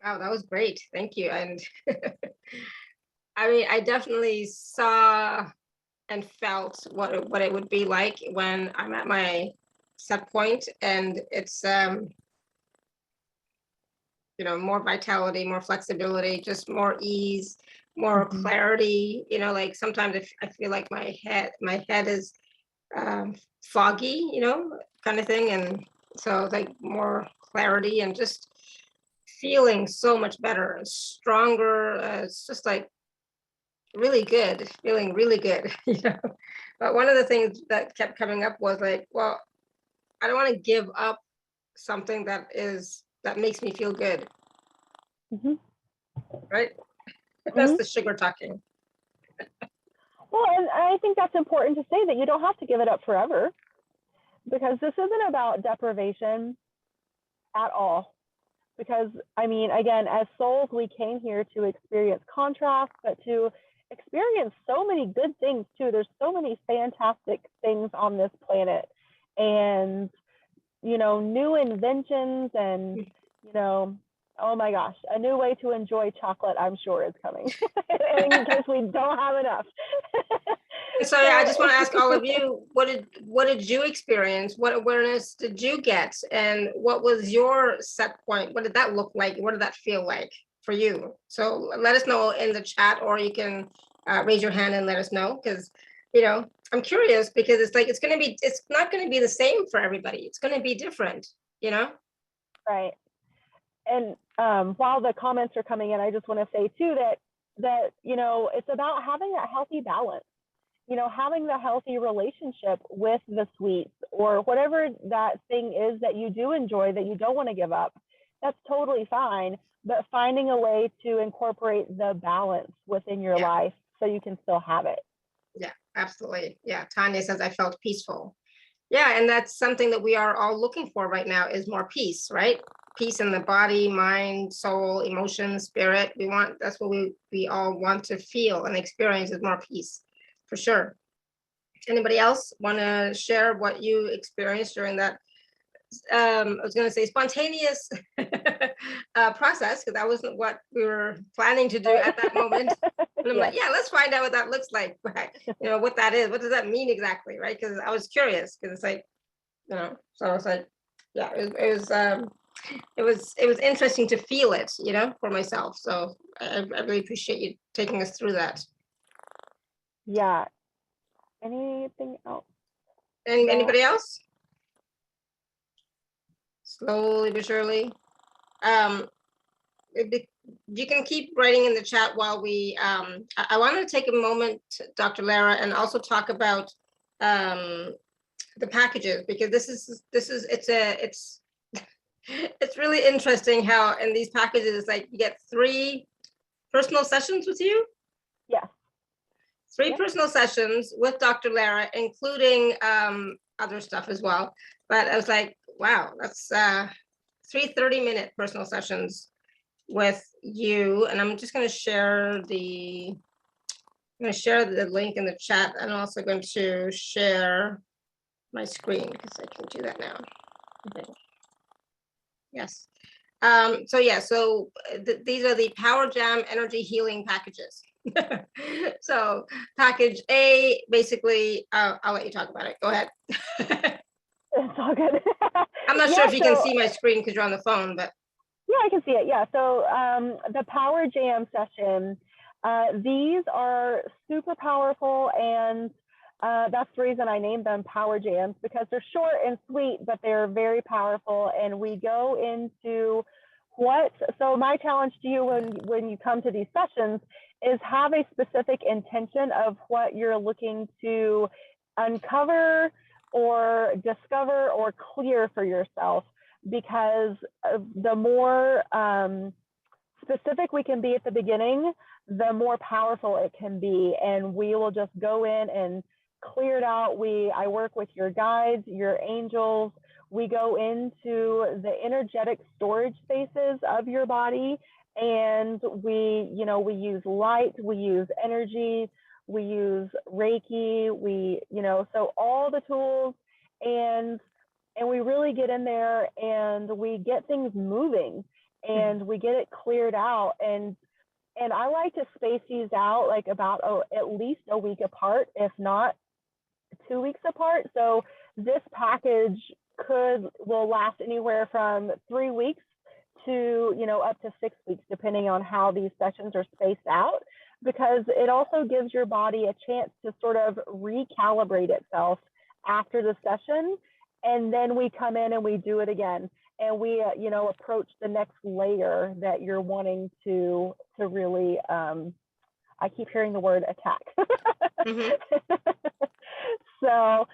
Wow, that was great. Thank you. And I mean, I definitely saw and felt what it would be like when I'm at my set point, and it's you know, more vitality, more flexibility, just more ease, more clarity. You know, like sometimes I feel like my head is foggy, you know, kind of thing, and so like more clarity and just feeling so much better and stronger. It's just like really good, feeling really good, you know. But one of the things that kept coming up was like, well, I don't want to give up something that makes me feel good, right? That's the sugar talking. Well, and I think that's important to say, that you don't have to give it up forever, because this isn't about deprivation at all. Because, I mean, again, as souls, we came here to experience contrast, but to experience so many good things too. There's so many fantastic things on this planet, and, you know, new inventions, and, you know, oh my gosh, a new way to enjoy chocolate, I'm sure, is coming in case we don't have enough. So yeah, I just want to ask all of you, what did you experience? What awareness did you get? And what was your set point? What did that look like? What did that feel like for you? So let us know in the chat, or you can raise your hand and let us know, because, you know, I'm curious, because it's like, it's not going to be the same for everybody. It's going to be different, you know? Right. And while the comments are coming in, I just want to say too that, you know, it's about having that healthy balance, you know, having the healthy relationship with the sweets, or whatever that thing is that you do enjoy that you don't want to give up. That's totally fine, but finding a way to incorporate the balance within your life so you can still have it. Yeah, absolutely. Yeah, Tanya says, I felt peaceful. Yeah, and that's something that we are all looking for right now, is more peace, right? Peace in the body, mind, soul, emotions, spirit. That's what we all want to feel and experience, is more peace, for sure. Anybody else want to share what you experienced during that, I was going to say spontaneous process, because that wasn't what we were planning to do at that moment. And I'm like, yeah, let's find out what that looks like, you know, what that is, what does that mean exactly, right? Because I was curious, because it's like, you know, so I was like, yeah, it was interesting to feel it, you know, for myself. So I really appreciate you taking us through that. Yeah. Anything else? And anybody else? Slowly but surely. You can keep writing in the chat while we, I wanted to take a moment, Dr. Lara, and also talk about the packages, because it's It's really interesting how in these packages, like you get 3 personal sessions with you. Yes. 3 Yep. personal sessions with Dr. Lara, including other stuff as well. But I was like, wow, that's 3 30-minute personal sessions with you. And I'm just going to share the link in the chat. And I'm also going to share my screen because I can do that now. Okay. Yes. So yeah, so these are the Power Jam Energy Healing packages. So package A, basically, I'll let you talk about it. Go ahead. It's all good. I'm not sure if you can see my screen because you're on the phone, but. Yeah, I can see it. Yeah. So the Power Jam session, these are super powerful, and that's the reason I named them Power Jams, because they're short and sweet, but they're very powerful. And we go into so my challenge to you when you come to these sessions is have a specific intention of what you're looking to uncover or discover or clear for yourself, because the more specific we can be at the beginning, the more powerful it can be. And we will just go in and clear it out. I work with your guides, your angels. We go into the energetic storage spaces of your body, and we use light, we use energy, we use Reiki, so all the tools, and we really get in there and we get things moving and we get it cleared out. And I like to space these out like about at least a week apart, if not 2 weeks apart. So this package will last anywhere from 3 weeks to, up to 6 weeks, depending on how these sessions are spaced out, because it also gives your body a chance to sort of recalibrate itself after the session. And then we come in and we do it again. And we, approach the next layer that you're wanting to really, I keep hearing the word attack. Mm-hmm. So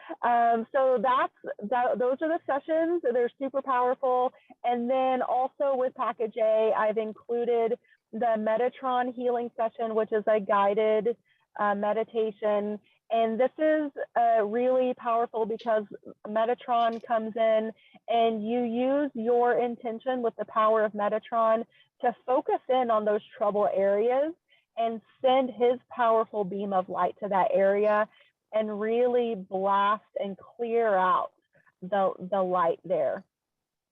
those are the sessions. They're super powerful. And then also with package A, I've included the Metatron healing session, which is a guided meditation. And this is really powerful because Metatron comes in and you use your intention with the power of Metatron to focus in on those trouble areas and send his powerful beam of light to that area and really blast and clear out the light there,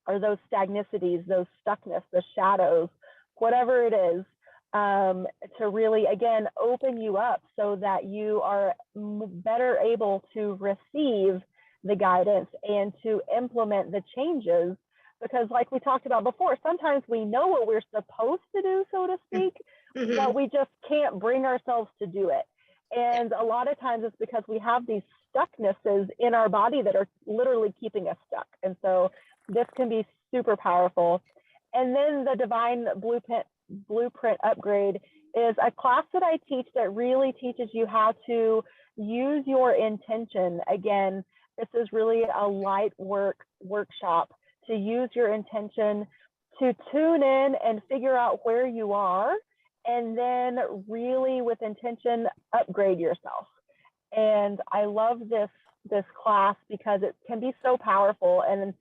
or those stagnicities, those stuckness, the shadows, whatever it is, to really, again, open you up so that you are better able to receive the guidance and to implement the changes. Because like we talked about before, sometimes we know what we're supposed to do, so to speak, mm-hmm. but we just can't bring ourselves to do it. And a lot of times it's because we have these stucknesses in our body that are literally keeping us stuck. And so this can be super powerful. And then the Divine Blueprint Upgrade is a class that I teach that really teaches you how to use your intention. Again, this is really a light workshop to use your intention to tune in and figure out where you are, and then really with intention upgrade yourself. And I love this class because it can be so powerful. And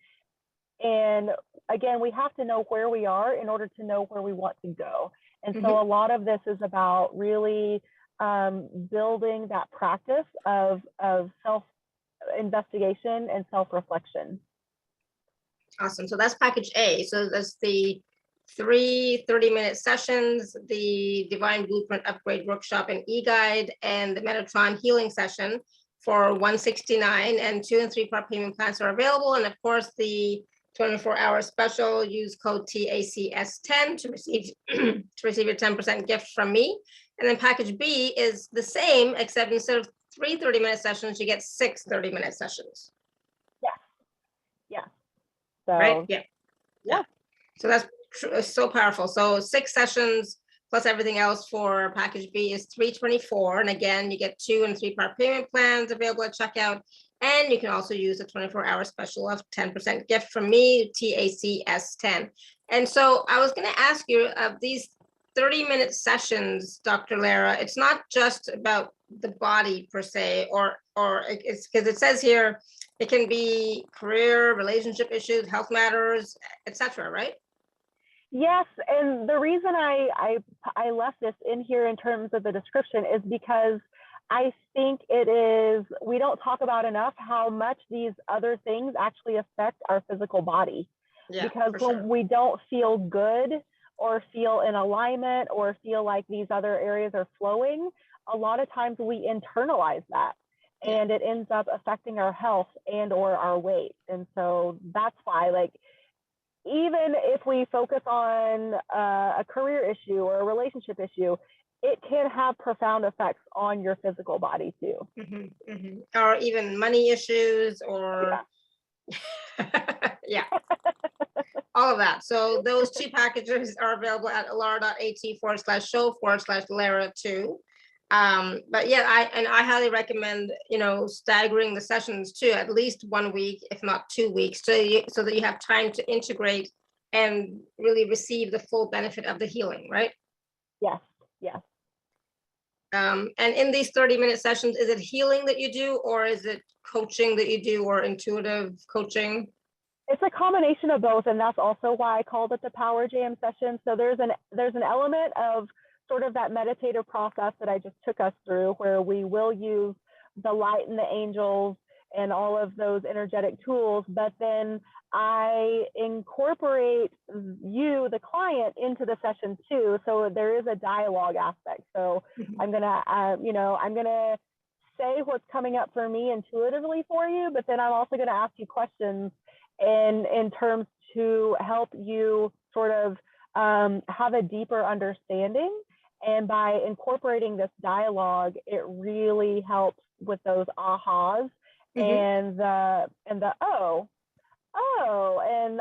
again, we have to know where we are in order to know where we want to go. And mm-hmm. so a lot of this is about really building that practice of self-investigation and self-reflection. Awesome. So that's package A. So that's the 3 30-minute sessions, the Divine Blueprint Upgrade Workshop and e-guide, and the Metatron healing session for $169, and 2 and 3 part payment plans are available. And of course, the 24-hour special, use code TACS10 to receive your 10% gift from me. And then package B is the same, except instead of 3 30-minute sessions, you get 6 30-minute sessions. Yeah. So, right? Yeah. So that's so powerful. So 6 sessions plus everything else for package B is $324. And again, you get 2 and 3 part payment plans available at checkout. And you can also use the 24-hour special of 10% gift from me, TACS10. And so I was going to ask you, of these 30-minute sessions, Dr. Lara, it's not just about the body per se, or it's because it says here it can be career, relationship issues, health matters, etc., right? Yes, and the reason I left this in here in terms of the description is because I think we don't talk about enough how much these other things actually affect our physical body. Yeah, because when we don't feel good or feel in alignment or feel like these other areas are flowing, a lot of times we internalize that, and it ends up affecting our health and or our weight. And so that's why, like, even if we focus on a career issue or a relationship issue, it can have profound effects on your physical body too. Or even money issues, or all of that. So those 2 packages are available at alara.at/show/Lara2. But yeah, I highly recommend, staggering the sessions to at least 1 week, if not 2 weeks, so that you have time to integrate and really receive the full benefit of the healing, right? Yes. And in these 30-minute sessions, is it healing that you do, or is it coaching that you do, or intuitive coaching? It's a combination of both, and that's also why I called it the Power Jam session. So there's an element of sort of that meditative process that I just took us through, where we will use the light and the angels and all of those energetic tools, but then I incorporate you, the client, into the session too. So there is a dialogue aspect. So I'm gonna, I'm gonna say what's coming up for me intuitively for you, but then I'm also gonna ask you questions in terms to help you sort of have a deeper understanding. And by incorporating this dialogue, it really helps with those ahas and the and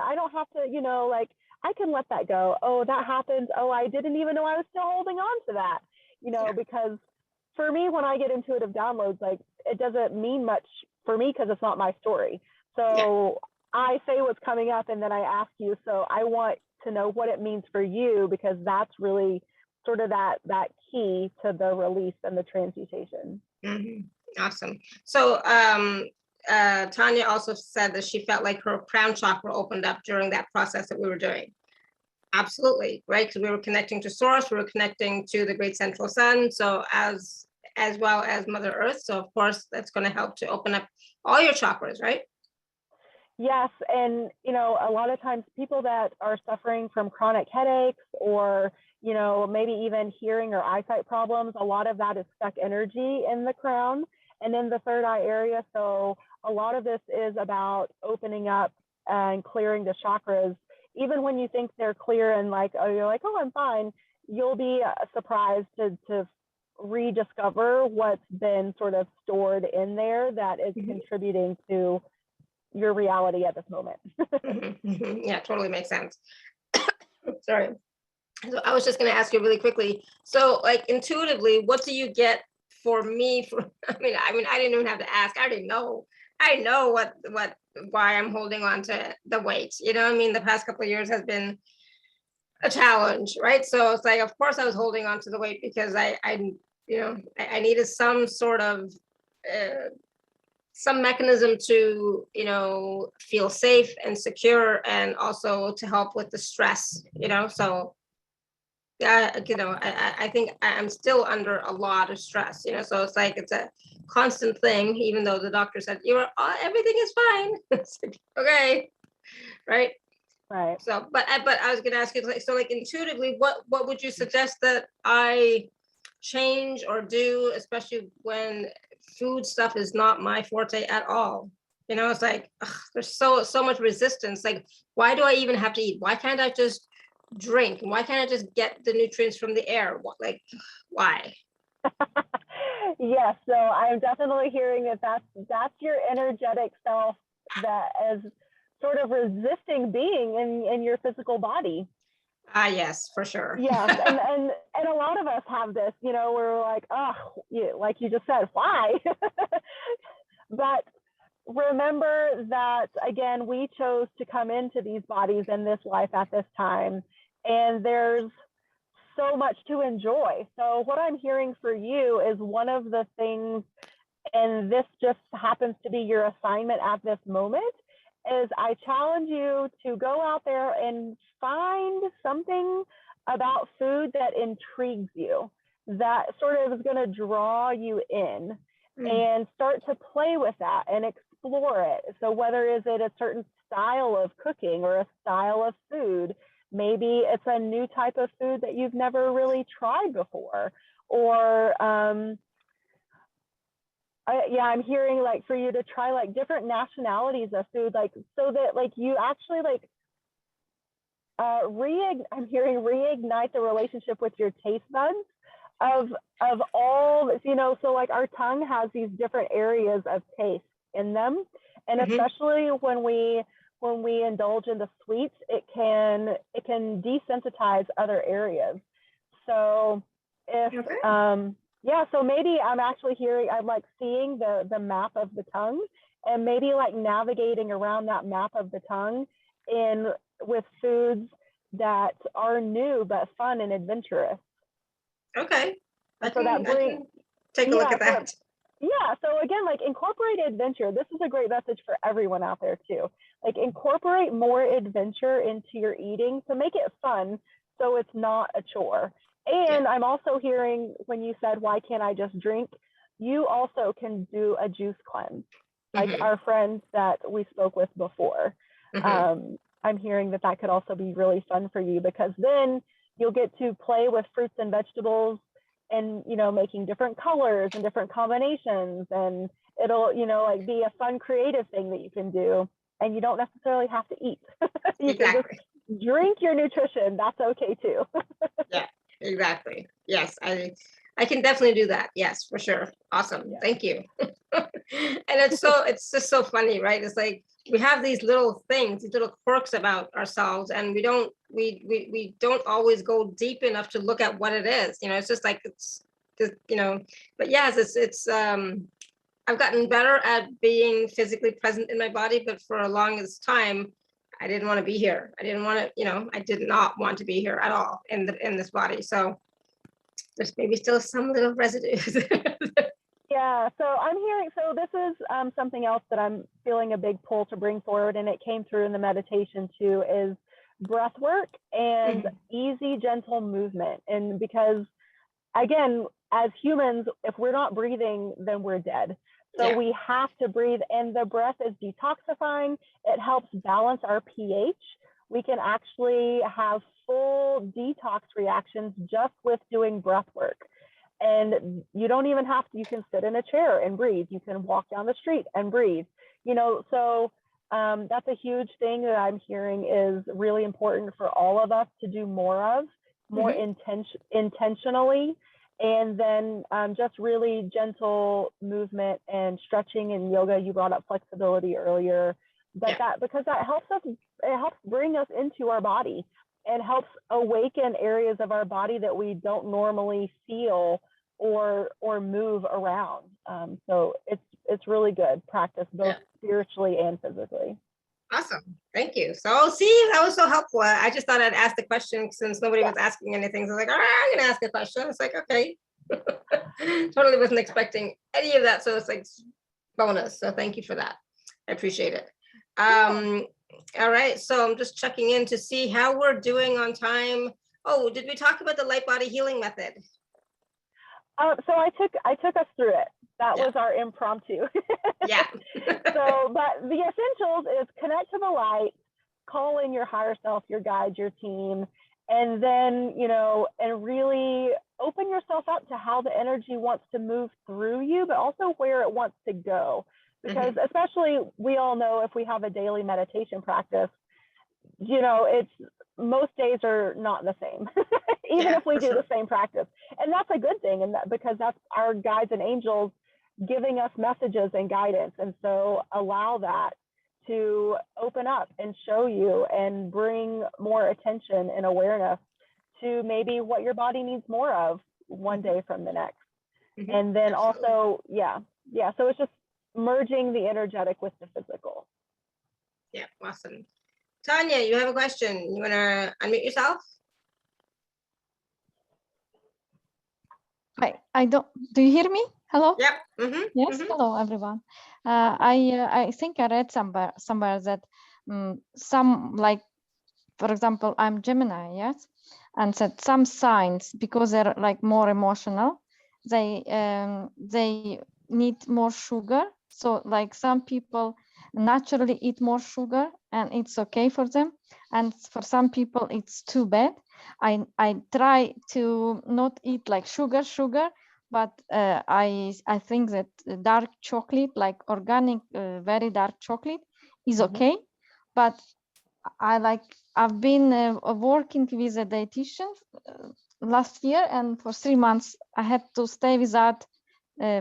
I don't have to, like, I can let that go. Oh, that happened. Oh, I didn't even know I was still holding on to that, because for me, when I get intuitive downloads, like, it doesn't mean much for me because it's not my story. So I say what's coming up and then I ask you. So I want to know what it means for you, because that's really sort of that key to the release and the transmutation. Awesome. So Tanya also said that she felt like her crown chakra opened up during that process that we were doing. Absolutely, right? Because we were connecting to source, we were connecting to the great central sun, so as well as Mother Earth. So of course, that's going to help to open up all your chakras, right? Yes, and a lot of times people that are suffering from chronic headaches or maybe even hearing or eyesight problems, a lot of that is stuck energy in the crown and in the third eye area. So a lot of this is about opening up and clearing the chakras. Even when you think they're clear and you're like, oh, I'm fine, you'll be surprised to rediscover what's been sort of stored in there that is contributing to your reality at this moment. Yeah, totally makes sense. Sorry. So I was just going to ask you really quickly. So, like, intuitively, what do you get for me? I mean, I didn't even have to ask. I already know. I know why I'm holding on to the weight. The past couple of years has been a challenge, right? So it's like, of course, I was holding on to the weight because I needed some sort of some mechanism to feel safe and secure, and also to help with the stress. So I think I'm still under a lot of stress, so it's like, it's a constant thing, even though the doctor said everything is fine. It's like, okay, right. So but I was going to ask you, so like, intuitively, what would you suggest that I change or do, especially when food stuff is not my forte at all? It's like, there's so much resistance. Like, why do I even have to eat? Why can't I just drink? Why can't I just get the nutrients from the air? Why? Yes, so I'm definitely hearing that's your energetic self that is sort of resisting being in your physical body. Yes, for sure. Yes, and a lot of us have this, we're like, like you just said, why? But remember that, again, we chose to come into these bodies in this life at this time, and there's so much to enjoy. So what I'm hearing for you is one of the things, and this just happens to be your assignment at this moment, is I challenge you to go out there and find something about food that intrigues you, that sort of is going to draw you in, and start to play with that and explore it. So whether is it a certain style of cooking or a style of food, maybe it's a new type of food that you've never really tried before, or I'm hearing like for you to try like different nationalities of food, like so that like you actually like I'm hearing reignite the relationship with your taste buds of all, you know, so like our tongue has these different areas of taste in them, and especially when we indulge in the sweets, it can desensitize other areas. So if so maybe I'm like seeing the map of the tongue, and maybe like navigating around that map of the tongue with foods that are new but fun and adventurous. Okay. I can take a look at that. So again, like incorporate adventure. This is a great message for everyone out there too. Like incorporate more adventure into your eating to make it fun, so it's not a chore. And I'm also hearing when you said, why can't I just drink? You also can do a juice cleanse, like our friends that we spoke with before. I'm hearing that could also be really fun for you, because then you'll get to play with fruits and vegetables and, you know, making different colors and different combinations, and it'll, you know, like be a fun creative thing that you can do, and you don't necessarily have to eat. You can just drink your nutrition. That's okay too. Yeah, exactly. Yes, I can definitely do that. Yes, for sure. Awesome. Yeah. Thank you. And it's just so funny, right? It's like we have these little things, these little quirks about ourselves, and we don't always go deep enough to look at what it is. You know, it's just like it's just, you know, but yes, it's I've gotten better at being physically present in my body, but for a longest time, I didn't want to be here. I didn't want to, you know, I did not want to be here at all in this body. So there's maybe still some little residues. Yeah, so I'm hearing, so this is something else that I'm feeling a big pull to bring forward, and it came through in the meditation too, is breath work and easy, gentle movement. And because, again, as humans, if we're not breathing, then we're dead. So we have to breathe, and the breath is detoxifying. It helps balance our pH. We can actually have full detox reactions just with doing breath work. And you don't even have to, you can sit in a chair and breathe. You can walk down the street and breathe, you know, so that's a huge thing that I'm hearing is really important for all of us to do more of, more intentionally. And then just really gentle movement and stretching and yoga. You brought up flexibility earlier, but because that helps us, it helps bring us into our body and helps awaken areas of our body that we don't normally feel or move around. So it's really good practice, both spiritually and physically. Awesome. Thank you. So see, that was so helpful. I just thought I'd ask the question since nobody was asking anything. So I was like, all right, I'm going to ask a question. It's like, okay. Totally wasn't expecting any of that. So it's like bonus. So thank you for that. I appreciate it. All right. So I'm just checking in to see how we're doing on time. Oh, did we talk about the light body healing method? So I took us through it. That was our impromptu. So, but the essentials is connect to the light, call in your higher self, your guide, your team, and then, you know, and really open yourself up to how the energy wants to move through you, but also where it wants to go. Because especially we all know if we have a daily meditation practice, you know, most days are not the same, even if we do the same practice. And that's a good thing, and that because that's our guides and angels giving us messages and guidance. And so allow that to open up and show you and bring more attention and awareness to maybe what your body needs more of one day from the next. And then also, so it's just merging the energetic with the physical. Yeah, awesome. Tanya, you have a question. You want to unmute yourself? I don't, do you hear me? Hello? Yep. Mm-hmm. Yes, Mm-hmm. hello everyone. I think I read somewhere that some, like, for example, I'm Gemini, yes, and said some signs, because they're like more emotional, they need more sugar. So like some people naturally eat more sugar and it's okay for them, and for some people it's too bad. I try to not eat like sugar, but I think that dark chocolate, like organic, very dark chocolate, is okay. But I've been working with a dietitian last year, and for 3 months I had to stay without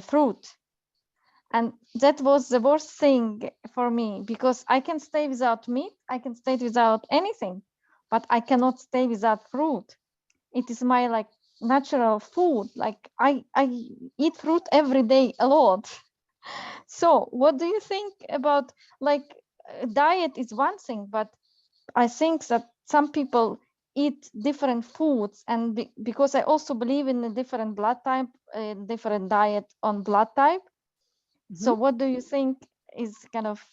fruit, and that was the worst thing for me, because I can stay without meat, I can stay without anything, but I cannot stay without fruit. It is my like natural food. Like I eat fruit every day a lot. So what do you think about, like, diet is one thing, but I think that some people eat different foods, and because I also believe in a different blood type, different diet on blood type. So what do you think is kind of,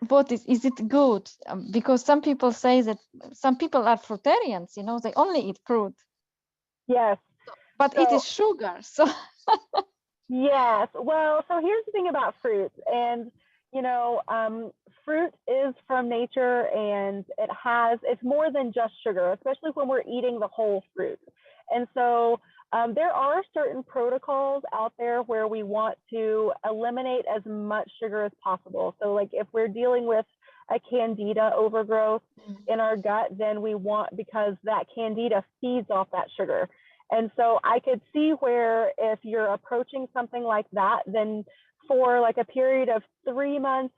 what is it good? Because some people say that some people are fruitarians, you know, they only eat fruit. Yes. But it is sugar, so. Yes. Well, so here's the thing about fruits, and you know, fruit is from nature, and it's more than just sugar, especially when we're eating the whole fruit. And so there are certain protocols out there where we want to eliminate as much sugar as possible. So like if we're dealing with a candida overgrowth in our gut, then we want, because that candida feeds off that sugar. And so I could see where if you're approaching something like that, then for like a period of 3 months,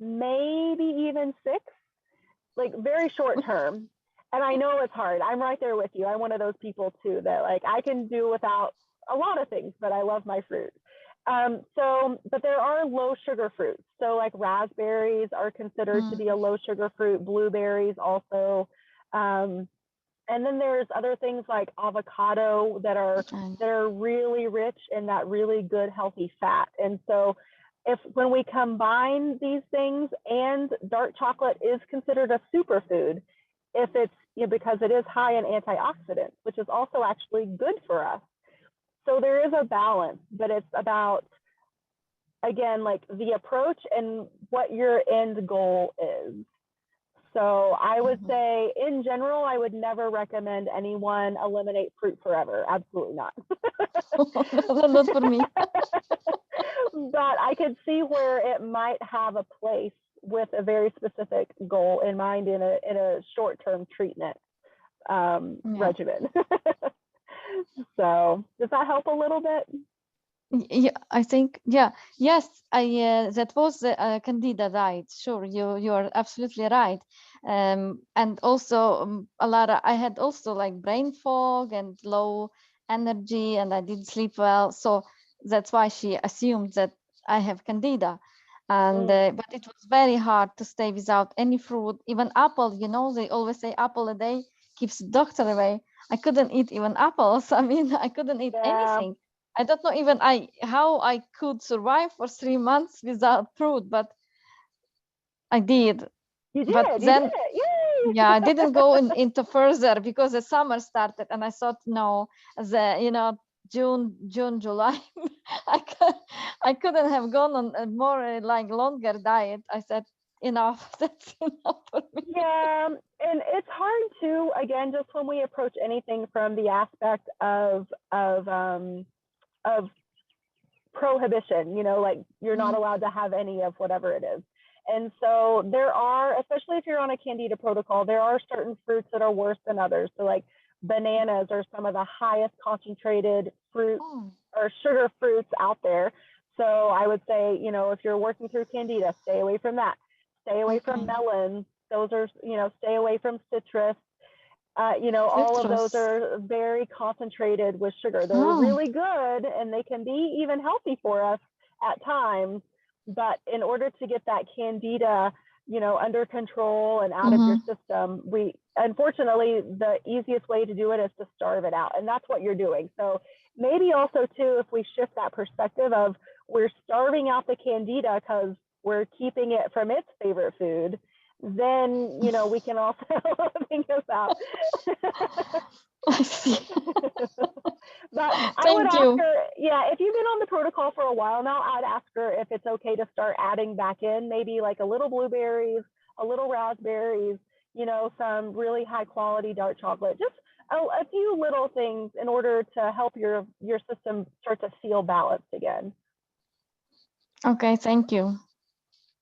maybe even 6, like very short term. And I know it's hard. I'm right there with you. I'm one of those people too, that like I can do without a lot of things, but I love my fruit. But there are low sugar fruits. So like raspberries are considered to be a low sugar fruit, blueberries also. And then there's other things like avocado that are really rich in that really good healthy fat. And so when we combine these things, and dark chocolate is considered a superfood if it's, because it is high in antioxidants, which is also actually good for us. So there is a balance, but it's about, again, like the approach and what your end goal is. So I would say, in general, I would never recommend anyone eliminate fruit forever. Absolutely not. Not for me. But I could see where it might have a place with a very specific goal in mind in a short-term treatment regimen. So does that help a little bit? Yeah, I think, yeah, yes, that was the candida diet. Sure, you are absolutely right. And also, Alara, I had also like brain fog and low energy, and I didn't sleep well. So that's why she assumed that I have candida. And but it was very hard to stay without any fruit, even apple. You know, they always say apple a day keeps the doctor away. I couldn't eat even apples. I mean, I couldn't eat anything. I don't know even how I could survive for 3 months without fruit, but I did. You did. But then, you did it. Yay! yeah, I didn't go into further because the summer started, and I thought, no, June, July, I couldn't have gone on a more like longer diet. I said, enough. That's enough for me. Yeah, and it's hard to, again, just when we approach anything from the aspect of prohibition, like you're not allowed to have any of whatever it is. And so there are, especially if you're on a candida protocol, there are certain fruits that are worse than others. So like bananas are some of the highest concentrated fruit or sugar fruits out there. So I would say, if you're working through candida, stay away from that. Stay away from melons. Those are, stay away from citrus. All of those Citrus. are very concentrated with sugar. They're Oh, really good, and they can be even healthy for us at times. But in order to get that candida, under control and out of your system, unfortunately, the easiest way to do it is to starve it out. And that's what you're doing. So maybe also too, if we shift that perspective of we're starving out the candida because we're keeping it from its favorite food, then, we can also think about. I see. But I would Thank ask you. her, if you've been on the protocol for a while now, I'd ask her if it's okay to start adding back in maybe like a little blueberries, a little raspberries, some really high quality dark chocolate, just a few little things in order to help your system start to feel balanced again. Okay, thank you.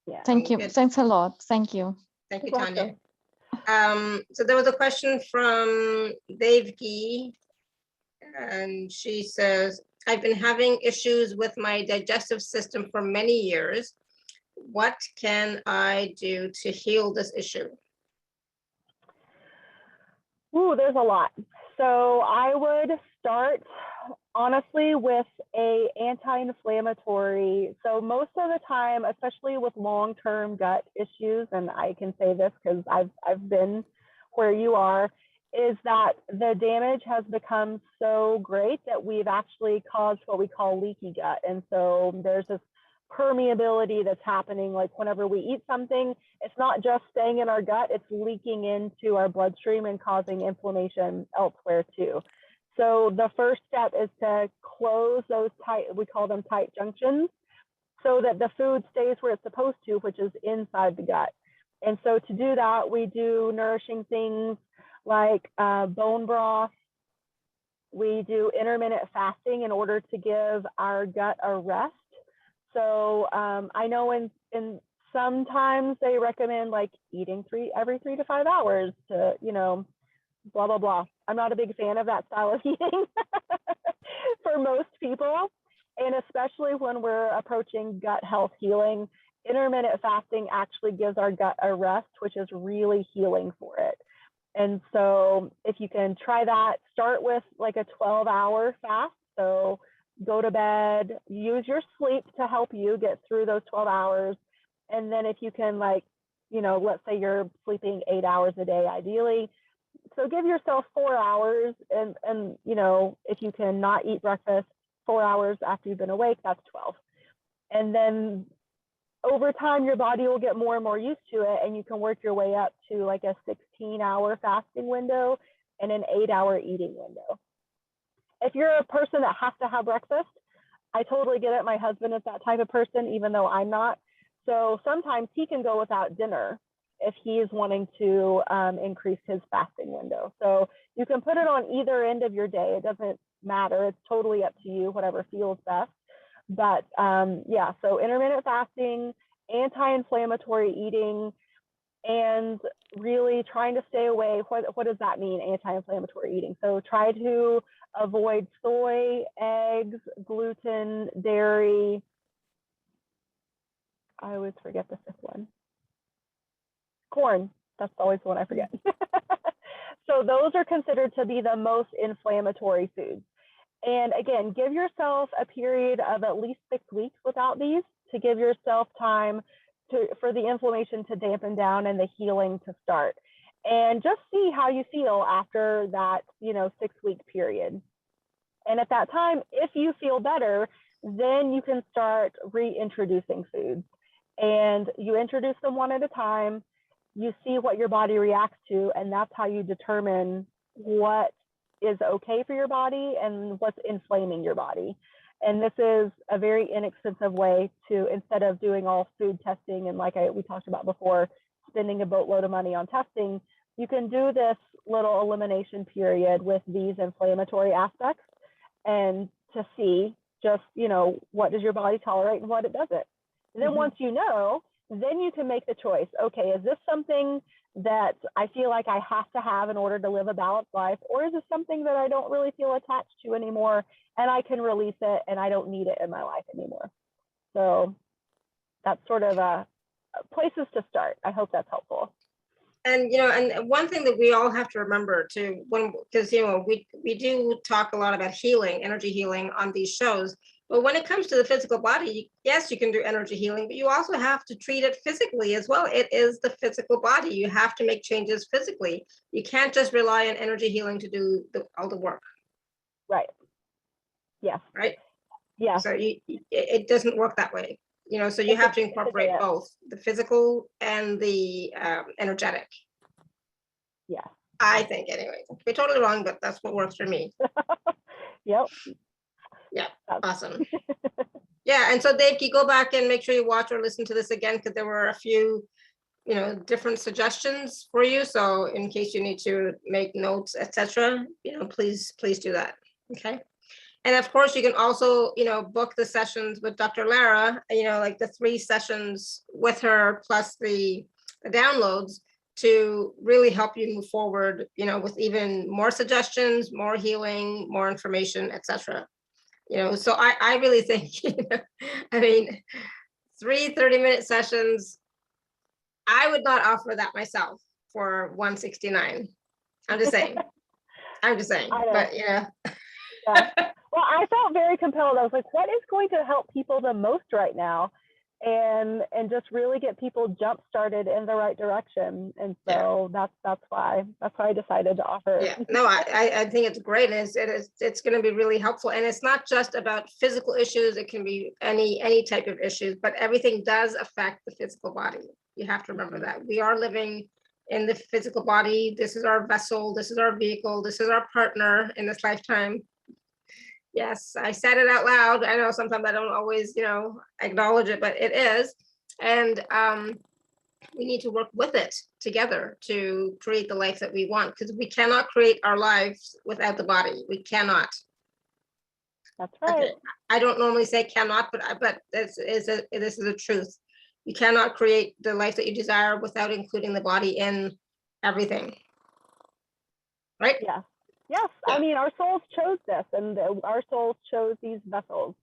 Yeah. Thank you. Good. Thanks a lot. Thank you. Thank you, You're Tanya. welcome. So there was a question from Devki, and she says, I've been having issues with my digestive system for many years. What can I do to heal this issue? Ooh, there's a lot. So I would start honestly with a anti-inflammatory. So most of the time, especially with long-term gut issues, and I can say this because I've been where you are, is that the damage has become so great that we've actually caused what we call leaky gut. And so there's this permeability that's happening. Like whenever we eat something, it's not just staying in our gut, it's leaking into our bloodstream and causing inflammation elsewhere too. So the first step is to close those tight, we call them tight junctions, so that the food stays where it's supposed to, which is inside the gut. And so to do that, we do nourishing things like bone broth. We do intermittent fasting in order to give our gut a rest. So I know in sometimes they recommend like eating every 3 to 5 hours to, blah, blah, blah. I'm not a big fan of that style of eating for most people. And especially when we're approaching gut health healing, intermittent fasting actually gives our gut a rest, which is really healing for it. And so if you can try that, start with like a 12-hour fast. So go to bed, use your sleep to help you get through those 12 hours. And then if you can, like, let's say you're sleeping 8 hours a day, ideally. So give yourself 4 hours. And if you can not eat breakfast 4 hours after you've been awake, that's 12. And then over time, your body will get more and more used to it, and you can work your way up to like a 16-hour fasting window and an 8-hour eating window. If you're a person that has to have breakfast, I totally get it. My husband is that type of person, even though I'm not. So sometimes he can go without dinner if he is wanting to increase his fasting window. So you can put it on either end of your day. It doesn't matter. It's totally up to you, whatever feels best. But yeah, so intermittent fasting, anti-inflammatory eating, and really trying to stay away. What does that mean, anti-inflammatory eating? So try to avoid soy, eggs, gluten, dairy. I always forget the fifth one. Corn. That's always the one I forget. So those are considered to be the most inflammatory foods. And again, give yourself a period of at least 6 weeks without these to give yourself time for the inflammation to dampen down and the healing to start. And just see how you feel after that, 6-week period. And at that time, if you feel better, then you can start reintroducing foods. And you introduce them one at a time. You see what your body reacts to, and that's how you determine what is okay for your body and what's inflaming your body. And this is a very inexpensive way to, instead of doing all food testing and like we talked about before, spending a boatload of money on testing, you can do this little elimination period with these inflammatory aspects and to see just, what does your body tolerate and what it doesn't. And then once you know, then you can make the choice. Okay, is this something that I feel like I have to have in order to live a balanced life? Or is this something that I don't really feel attached to anymore and I can release it and I don't need it in my life anymore? So that's sort of places to start. I hope that's helpful. And and one thing that we all have to remember to because we do talk a lot about healing, energy healing on these shows, but when it comes to the physical body, yes, you can do energy healing, but you also have to treat it physically as well. It is the physical body. You have to make changes physically. You can't just rely on energy healing to do all the work. Right. Yes. Right. Yeah. So it doesn't work that way. So you have to incorporate both the physical and the energetic. Yeah. I think anyway. We're totally wrong, but that's what works for me. Yep. Yeah. Awesome. Yeah. And so Dave, you go back and make sure you watch or listen to this again, because there were a few, different suggestions for you. So in case you need to make notes, etc., please do that. Okay. And of course, you can also, book the sessions with Dr. Lara, like the 3 sessions with her plus the downloads to really help you move forward, with even more suggestions, more healing, more information, etc. So I really think, I mean, 3 30-minute sessions, I would not offer that myself for $169. I'm just saying. But Yeah. Well, I felt very compelled. I was like, what is going to help people the most right now? And just really get people jump started in the right direction. And so that's why I decided to offer. Yeah, no, I think it's great. And it's going to be really helpful. And it's not just about physical issues. It can be any type of issues, but everything does affect the physical body. You have to remember that we are living in the physical body. This is our vessel. This is our vehicle. This is our partner in this lifetime. Yes, I said it out loud. I know sometimes I don't always, acknowledge it, but it is. And we need to work with it together to create the life that we want, because we cannot create our lives without the body. We cannot. That's right. Okay. I don't normally say cannot, but this is a truth. You cannot create the life that you desire without including the body in everything. Right? Yeah. Yes, I mean, our souls chose this, and our souls chose these vessels.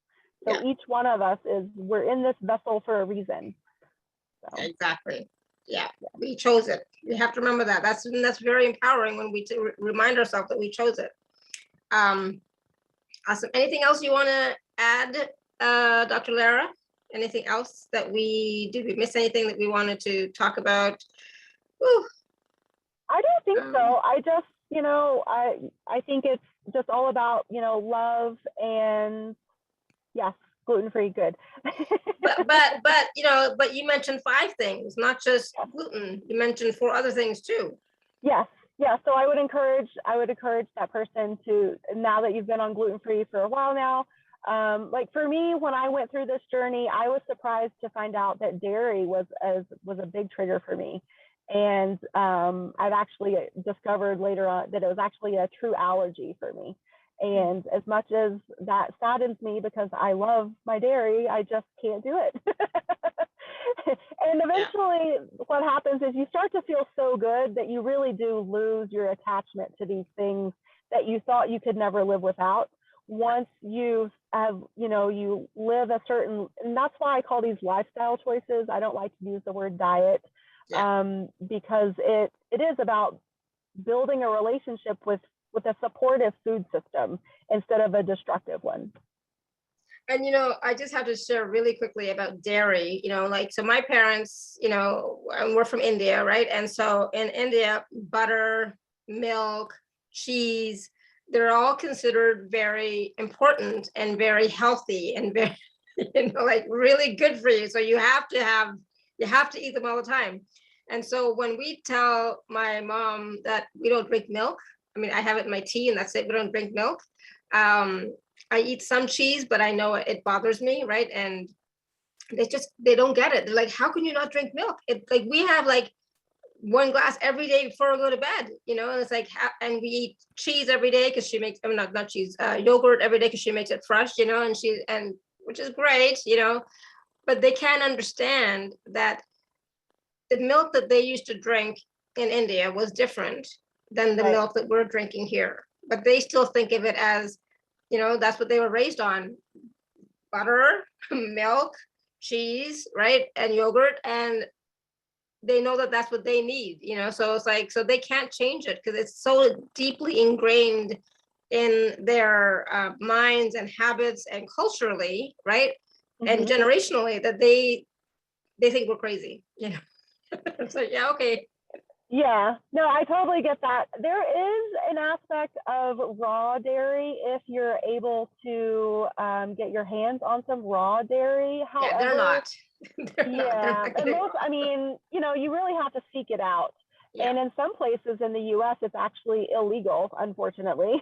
So each one of us we're in this vessel for a reason. So. Exactly. Yeah, we chose it. We have to remember that. That's very empowering when we remind ourselves that we chose it. Awesome. Anything else you want to add, Dr. Lara? Anything else did we miss anything that we wanted to talk about? Whew. I don't think so. I just, I think it's just all about, love and yes, gluten-free, good. but you mentioned 5 things, not just gluten. You mentioned 4 other things too. Yes. Yeah. So I would encourage that person to, now that you've been on gluten-free for a while now, like for me, when I went through this journey, I was surprised to find out that dairy was a big trigger for me. And I've actually discovered later on that it was actually a true allergy for me. And as much as that saddens me because I love my dairy, I just can't do it. And eventually what happens is you start to feel so good that you really do lose your attachment to these things that you thought you could never live without. Once you have, you live a certain, and that's why I call these lifestyle choices. I don't like to use the word diet. Because it is about building a relationship with a supportive food system instead of a destructive one. And, I just have to share really quickly about dairy, so my parents, we're from India, right? And so in India, butter, milk, cheese, they're all considered very important and very healthy and very, really good for you. So you have to eat them all the time. And so when we tell my mom that we don't drink milk, I mean, I have it in my tea and that's it. We don't drink milk. I eat some cheese, but I know it bothers me, right? And they don't get it. They're like, how can you not drink milk? It's like we have like 1 glass every day before we go to bed, and it's like, and we eat cheese every day because she makes, not cheese, yogurt every day because she makes it fresh, and which is great, but they can't understand that the milk that they used to drink in India was different than the milk that we're drinking here. But they still think of it as, that's what they were raised on. Butter, milk, cheese, right? And yogurt. And they know that that's what they need, you know, so it's like, so they can't change it because it's so deeply ingrained in their minds and habits and culturally, right? And generationally, that they think we're crazy, you know. It's like, yeah, okay. Yeah, no, I totally get that. There is an aspect of raw dairy if you're able to get your hands on some raw dairy. However, Yeah, they're not. Yeah, and most, I mean, you know, you really have to seek it out. Yeah. And in some places in the US, it's actually illegal, unfortunately.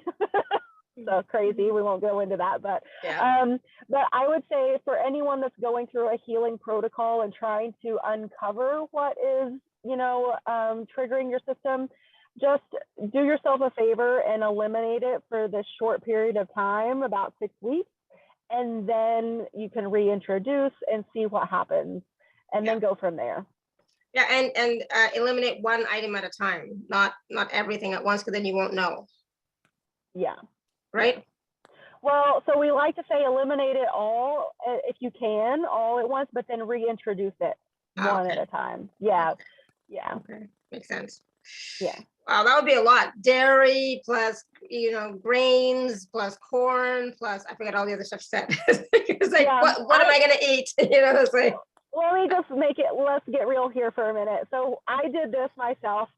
So crazy. We won't go into that, but I would say for anyone that's going through a healing protocol and trying to uncover what is, you know, triggering your system, just do yourself a favor and eliminate it for this short period of time, about 6 weeks, and then you can reintroduce and see what happens, and then go from there. Yeah, and eliminate one item at a time, not everything at once, because then you won't know. Yeah. Right? Well, so we like to say eliminate it all if you can, all at once, but then reintroduce it one at a time. Yeah. Okay. Yeah. Okay. Makes sense. Yeah. Wow, that would be a lot. Dairy plus, you know, grains plus corn plus, I forget all the other stuff said. It's like, what am I going to eat? You know, it's like. Let me just let's get real here for a minute. So I did this myself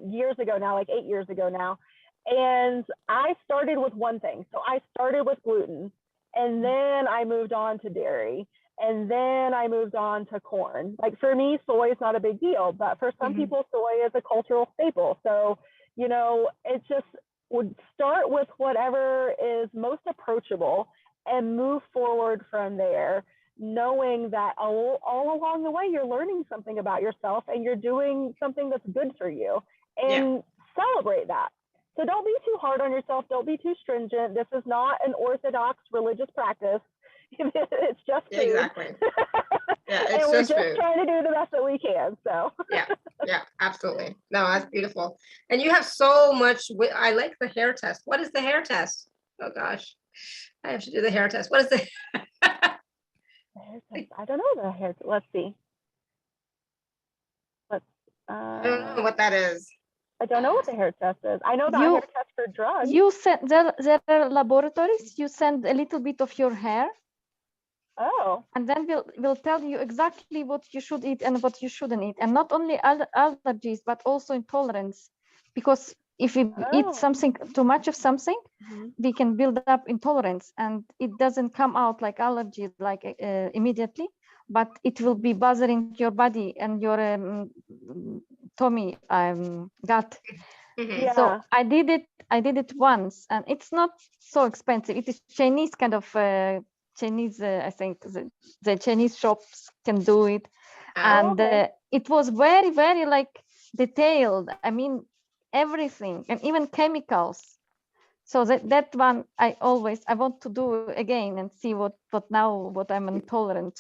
years ago now, like 8 years ago now. And I started with one thing. So I started with gluten, and then I moved on to dairy, and then I moved on to corn. Like for me, soy is not a big deal, but for some people, soy is a cultural staple. So, you know, it just would start with whatever is most approachable and move forward from there, knowing that all along the way, you're learning something about yourself and you're doing something that's good for you, and celebrate that. So don't be too hard on yourself. Don't be too stringent. This is not an orthodox religious practice. It's just food. Exactly. Yeah, it's and we're just food. trying to do the best that we can. So yeah, absolutely. No, that's beautiful. And you have so much. I like the hair test. What is the hair test? Oh gosh, I have to do the hair test. What is the hair test? I don't know the hair. Let's see. I don't know what that is. I don't know what the hair test is. I know the hair test for drugs. You send there are laboratories. You send a little bit of your hair. Oh. And then we'll tell you exactly what you should eat and what you shouldn't eat, and not only allergies but also intolerance. Because if we eat something too much of something, we can build up intolerance, and it doesn't come out like allergy like immediately, but it will be bothering your body and your tummy gut. So I did it once, and it's not so expensive. It is Chinese kind of Chinese, I think the Chinese shops can do it. And it was very, very like detailed. I mean, everything, and even chemicals. So that one I want to do again and see what I'm intolerant.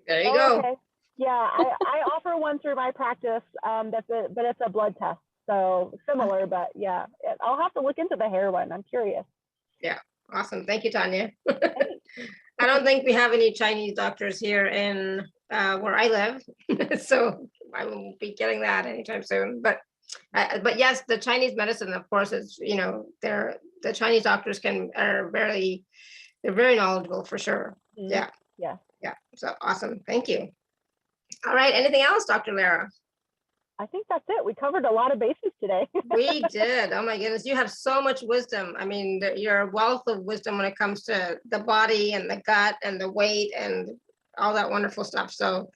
There you go. Okay. Yeah, I offer one through my practice. But it's a blood test. So similar, but yeah, I'll have to look into the hair one. I'm curious. Yeah. Awesome. Thank you, Tanya. I don't think we have any Chinese doctors here in where I live. So I won't be getting that anytime soon. But yes, the Chinese medicine, of course, is, you know, the Chinese doctors they're very knowledgeable for sure. Yeah. So awesome. Thank you. All right. Anything else, Dr. Lara? I think that's it. We covered a lot of bases today. We did. Oh my goodness. You have so much wisdom. I mean, you're a wealth of wisdom when it comes to the body and the gut and the weight and all that wonderful stuff. So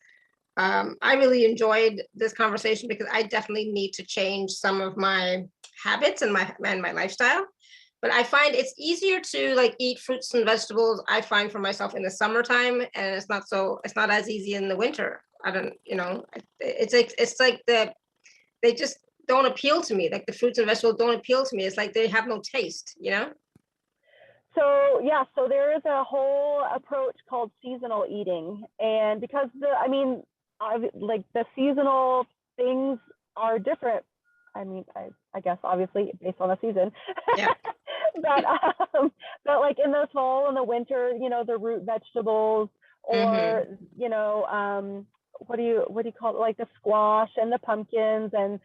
I really enjoyed this conversation because I definitely need to change some of my habits and my lifestyle. But I find it's easier to like eat fruits and vegetables, I find, for myself in the summertime, and it's not as easy in the winter. I don't, you know, it's like they just don't appeal to me. Like the fruits and vegetables don't appeal to me. It's like they have no taste, you know? So yeah, so there is a whole approach called seasonal eating. And because like the seasonal things are different. I mean, I guess obviously based on the season. Yeah. but like in the fall and the winter, you know, the root vegetables or, you know, what do you call it, like the squash and the pumpkins, and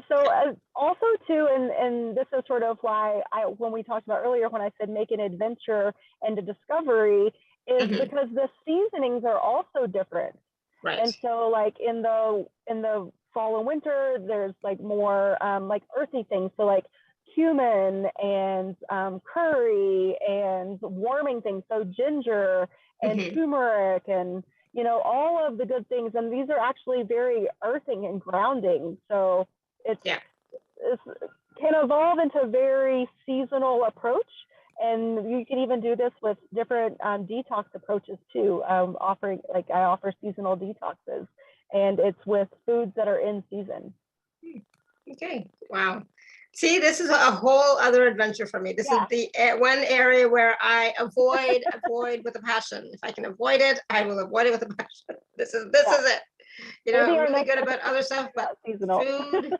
so also too, and this is sort of why when we talked about earlier, when I said make an adventure and a discovery, is because the seasonings are also different. Right. And so like in the fall and winter, there's like more like earthy things, so like cumin and curry and warming things, so ginger and turmeric and all of the good things, and these are actually very earthing and grounding, so it can evolve into a very seasonal approach. And you can even do this with different detox approaches too. I offer seasonal detoxes, and it's with foods that are in season. Okay. Wow. See, this is a whole other adventure for me. This is the one area where I avoid with a passion. If I can avoid it, I will avoid it with a passion. This is it. I'm really good about other stuff, but seasonal food.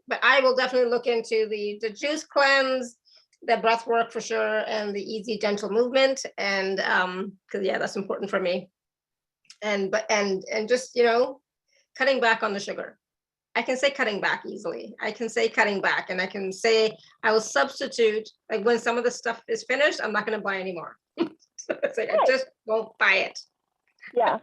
But I will definitely look into the juice cleanse, the breath work for sure, and the easy gentle movement, and because that's important for me, and just cutting back on the sugar. I can say cutting back easily. I can say cutting back, and I can say I will substitute, like when some of the stuff is finished, I'm not going to buy anymore. So it's like I just won't buy it. Yeah,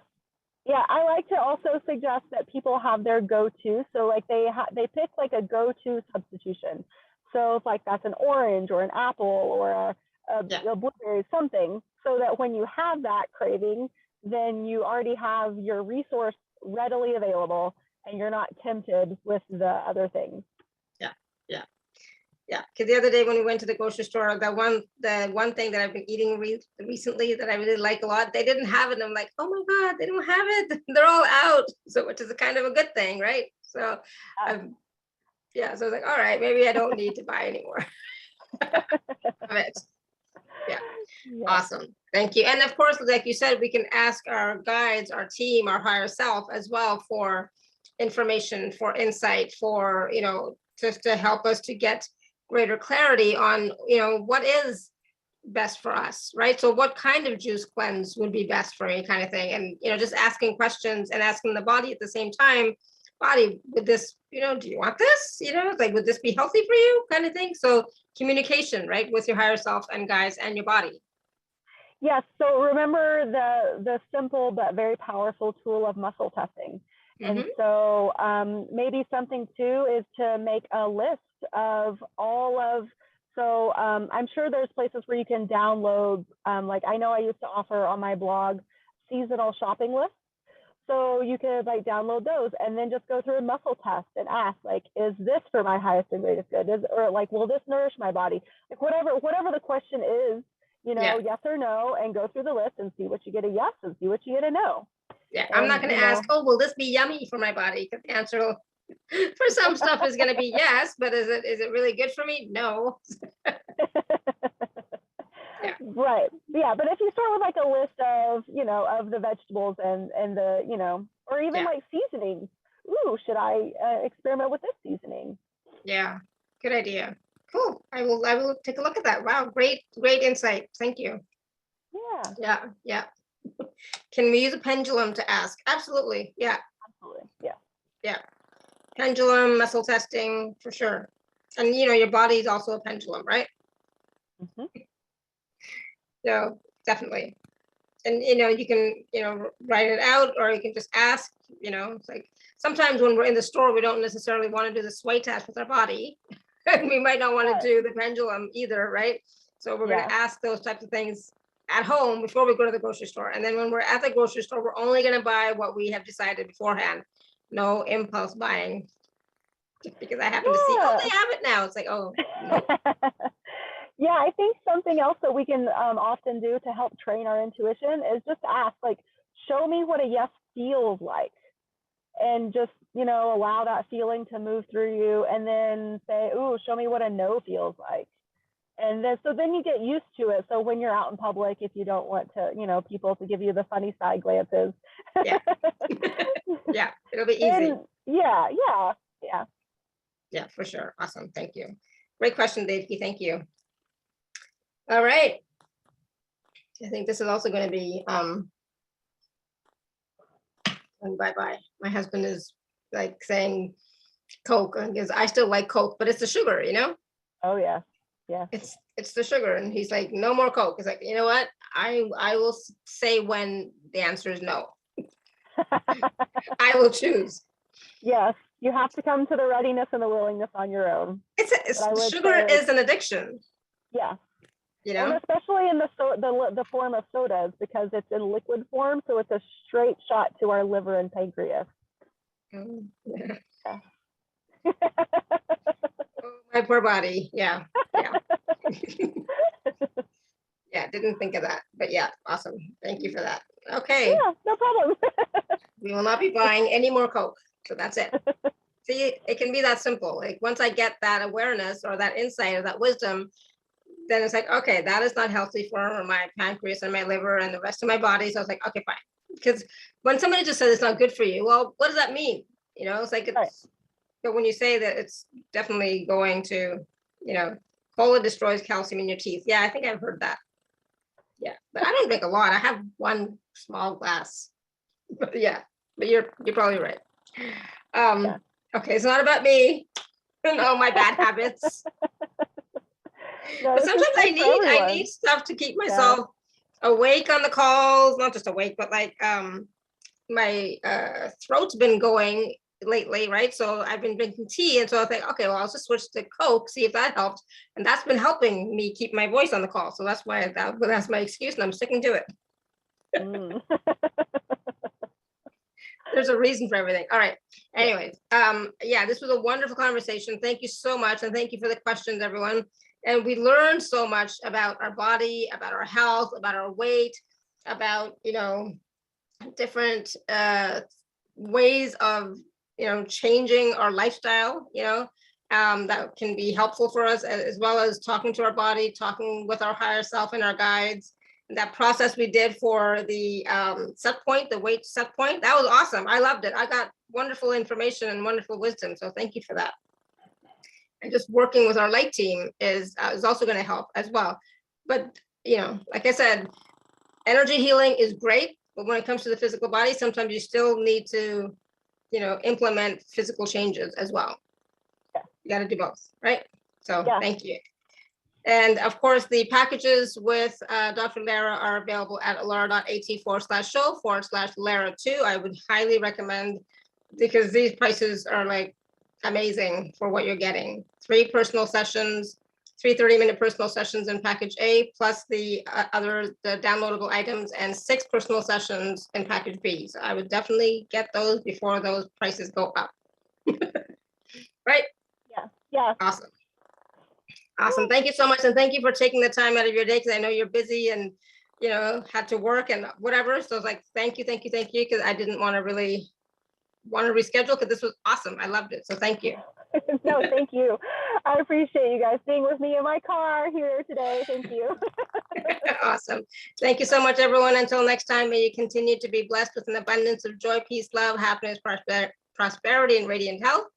I like to also suggest that people have their go-to. So like they pick like a go-to substitution. So if like that's an orange or an apple or a blueberry, something, so that when you have that craving, then you already have your resource readily available and you're not tempted with the other things. Yeah, because the other day when we went to the grocery store, the one thing that I've been eating recently that I really like a lot, they didn't have it. And I'm like, oh my God, they don't have it. They're all out. So which is a kind of a good thing, right? So so I was like, all right, maybe I don't need to buy anymore. Of it. Yeah. Awesome. Thank you. And of course, like you said, we can ask our guides, our team, our higher self as well for information, for insight, for, just to help us to get greater clarity on, what is best for us, right? So what kind of juice cleanse would be best for me, kind of thing. And, just asking questions and asking the body at the same time, body, would this, do you want this? Like, would this be healthy for you, kind of thing? So communication, right, with your higher self and guides and your body. Yes. So remember the simple but very powerful tool of muscle testing. And so maybe something too is to make a list of all of, so I'm sure there's places where you can download, like I know I used to offer on my blog seasonal shopping lists. So you could like download those and then just go through a muscle test and ask, like, is this for my highest and greatest good? Or like, will this nourish my body? Like whatever the question is, yes or no, and go through the list and see what you get a yes and see what you get a no. Yeah, I'm not going to ask, will this be yummy for my body? Because the answer for some stuff is going to be yes, but is it really good for me? No. Right. Yeah, but if you start with like a list of, of the vegetables and the, or even like seasonings. Ooh, should I experiment with this seasoning? Yeah, good idea. Cool. I will take a look at that. Wow, great insight. Thank you. Yeah. Can we use a pendulum to ask? Absolutely. Yeah. Absolutely. Yeah. Pendulum, muscle testing, for sure. And your body is also a pendulum, right? So definitely. And you can write it out, or you can just ask. It's like sometimes when we're in the store, we don't necessarily want to do the sway test with our body. We might not want to do the pendulum either, right? So we're going to ask those types of things at home before we go to the grocery store. And then when we're at the grocery store, we're only going to buy what we have decided beforehand. No impulse buying. Just because I happen to see, they have it now. It's like, oh, no. Yeah, I think something else that we can often do to help train our intuition is just ask, like, show me what a yes feels like. And just, allow that feeling to move through you, and then say, ooh, show me what a no feels like. And then you get used to it. So when you're out in public, if you don't want to, people to give you the funny side glances. Yeah. Yeah, it'll be easy. Yeah, for sure. Awesome. Thank you. Great question, Devki. Thank you. All right. I think this is also going to be bye-bye. My husband is like saying Coke, because I still like Coke, but it's the sugar, you know? Oh yeah. Yeah. It's the sugar. And he's like, no more Coke. It's like, you know what? I will say when the answer is no. I will choose. Yes, you have to come to the readiness and the willingness on your own. Sugar is an addiction. Yeah. You know, and especially in the form of sodas, because it's in liquid form, so it's a straight shot to our liver and pancreas. Yeah. Yeah. Oh, my poor body. Yeah. Yeah, didn't think of that, but yeah, awesome. Thank you for that. Okay. Yeah, no problem. We will not be buying any more Coke. So that's it. See, it can be that simple. Like once I get that awareness or that insight or that wisdom, then it's like, okay, that is not healthy for my pancreas and my liver and the rest of my body. So I was like, okay, fine. Because when somebody just says it's not good for you, well, what does that mean? You know, it's like, Right. But when you say that it's definitely going to, you know, cola destroys calcium in your teeth. Yeah, I think I've heard that. Yeah, but I don't drink a lot. I have one small glass. But yeah, but you're probably right. Yeah. Okay, it's not about me and all my bad habits. No, But this is sometimes good for I everyone. need stuff to keep myself awake on the calls, not just awake, but like my throat's been going lately, right? So I've been drinking tea, and so I think, okay, well, I'll just switch to Coke, see if that helps, and that's been helping me keep my voice on the call. So that's why that's my excuse, and I'm sticking to it. Mm. There's a reason for everything. All right. Anyways, yeah, this was a wonderful conversation. Thank you so much, and thank you for the questions, everyone. And we learned so much about our body, about our health, about our weight, about, you know, different ways of, you know, changing our lifestyle, you know, that can be helpful for us, as well as talking to our body, talking with our higher self and our guides. That process we did for the set point, the weight set point, that was awesome. I loved it. I got wonderful information and wonderful wisdom. So thank you for that. And just working with our light team is also going to help as well. But, you know, like I said, energy healing is great, but when it comes to the physical body, sometimes you still need to, you know, implement physical changes as well. Yeah. You got to do both, right? So Yeah. Thank you. And of course, the packages with Dr. Lara are available at alara.at/show/Lara2. I would highly recommend, because these prices are like amazing for what you're getting. 3 personal sessions, 3 30-minute personal sessions in package A, plus the downloadable items, and 6 personal sessions in package B. So I would definitely get those before those prices go up. Right? Yeah. Yeah. Awesome. Awesome. Thank you so much. And thank you for taking the time out of your day, because I know you're busy and, you know, had to work and whatever. So I was like, thank you, because I didn't want to reschedule, because this was awesome. I loved it. So thank you. No, thank you. I appreciate you guys being with me in my car here today. Thank you. Awesome. Thank you so much, everyone. Until next time, may you continue to be blessed with an abundance of joy, peace, love, happiness, prosperity, and radiant health.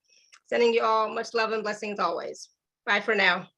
Sending you all much love and blessings always. Bye for now.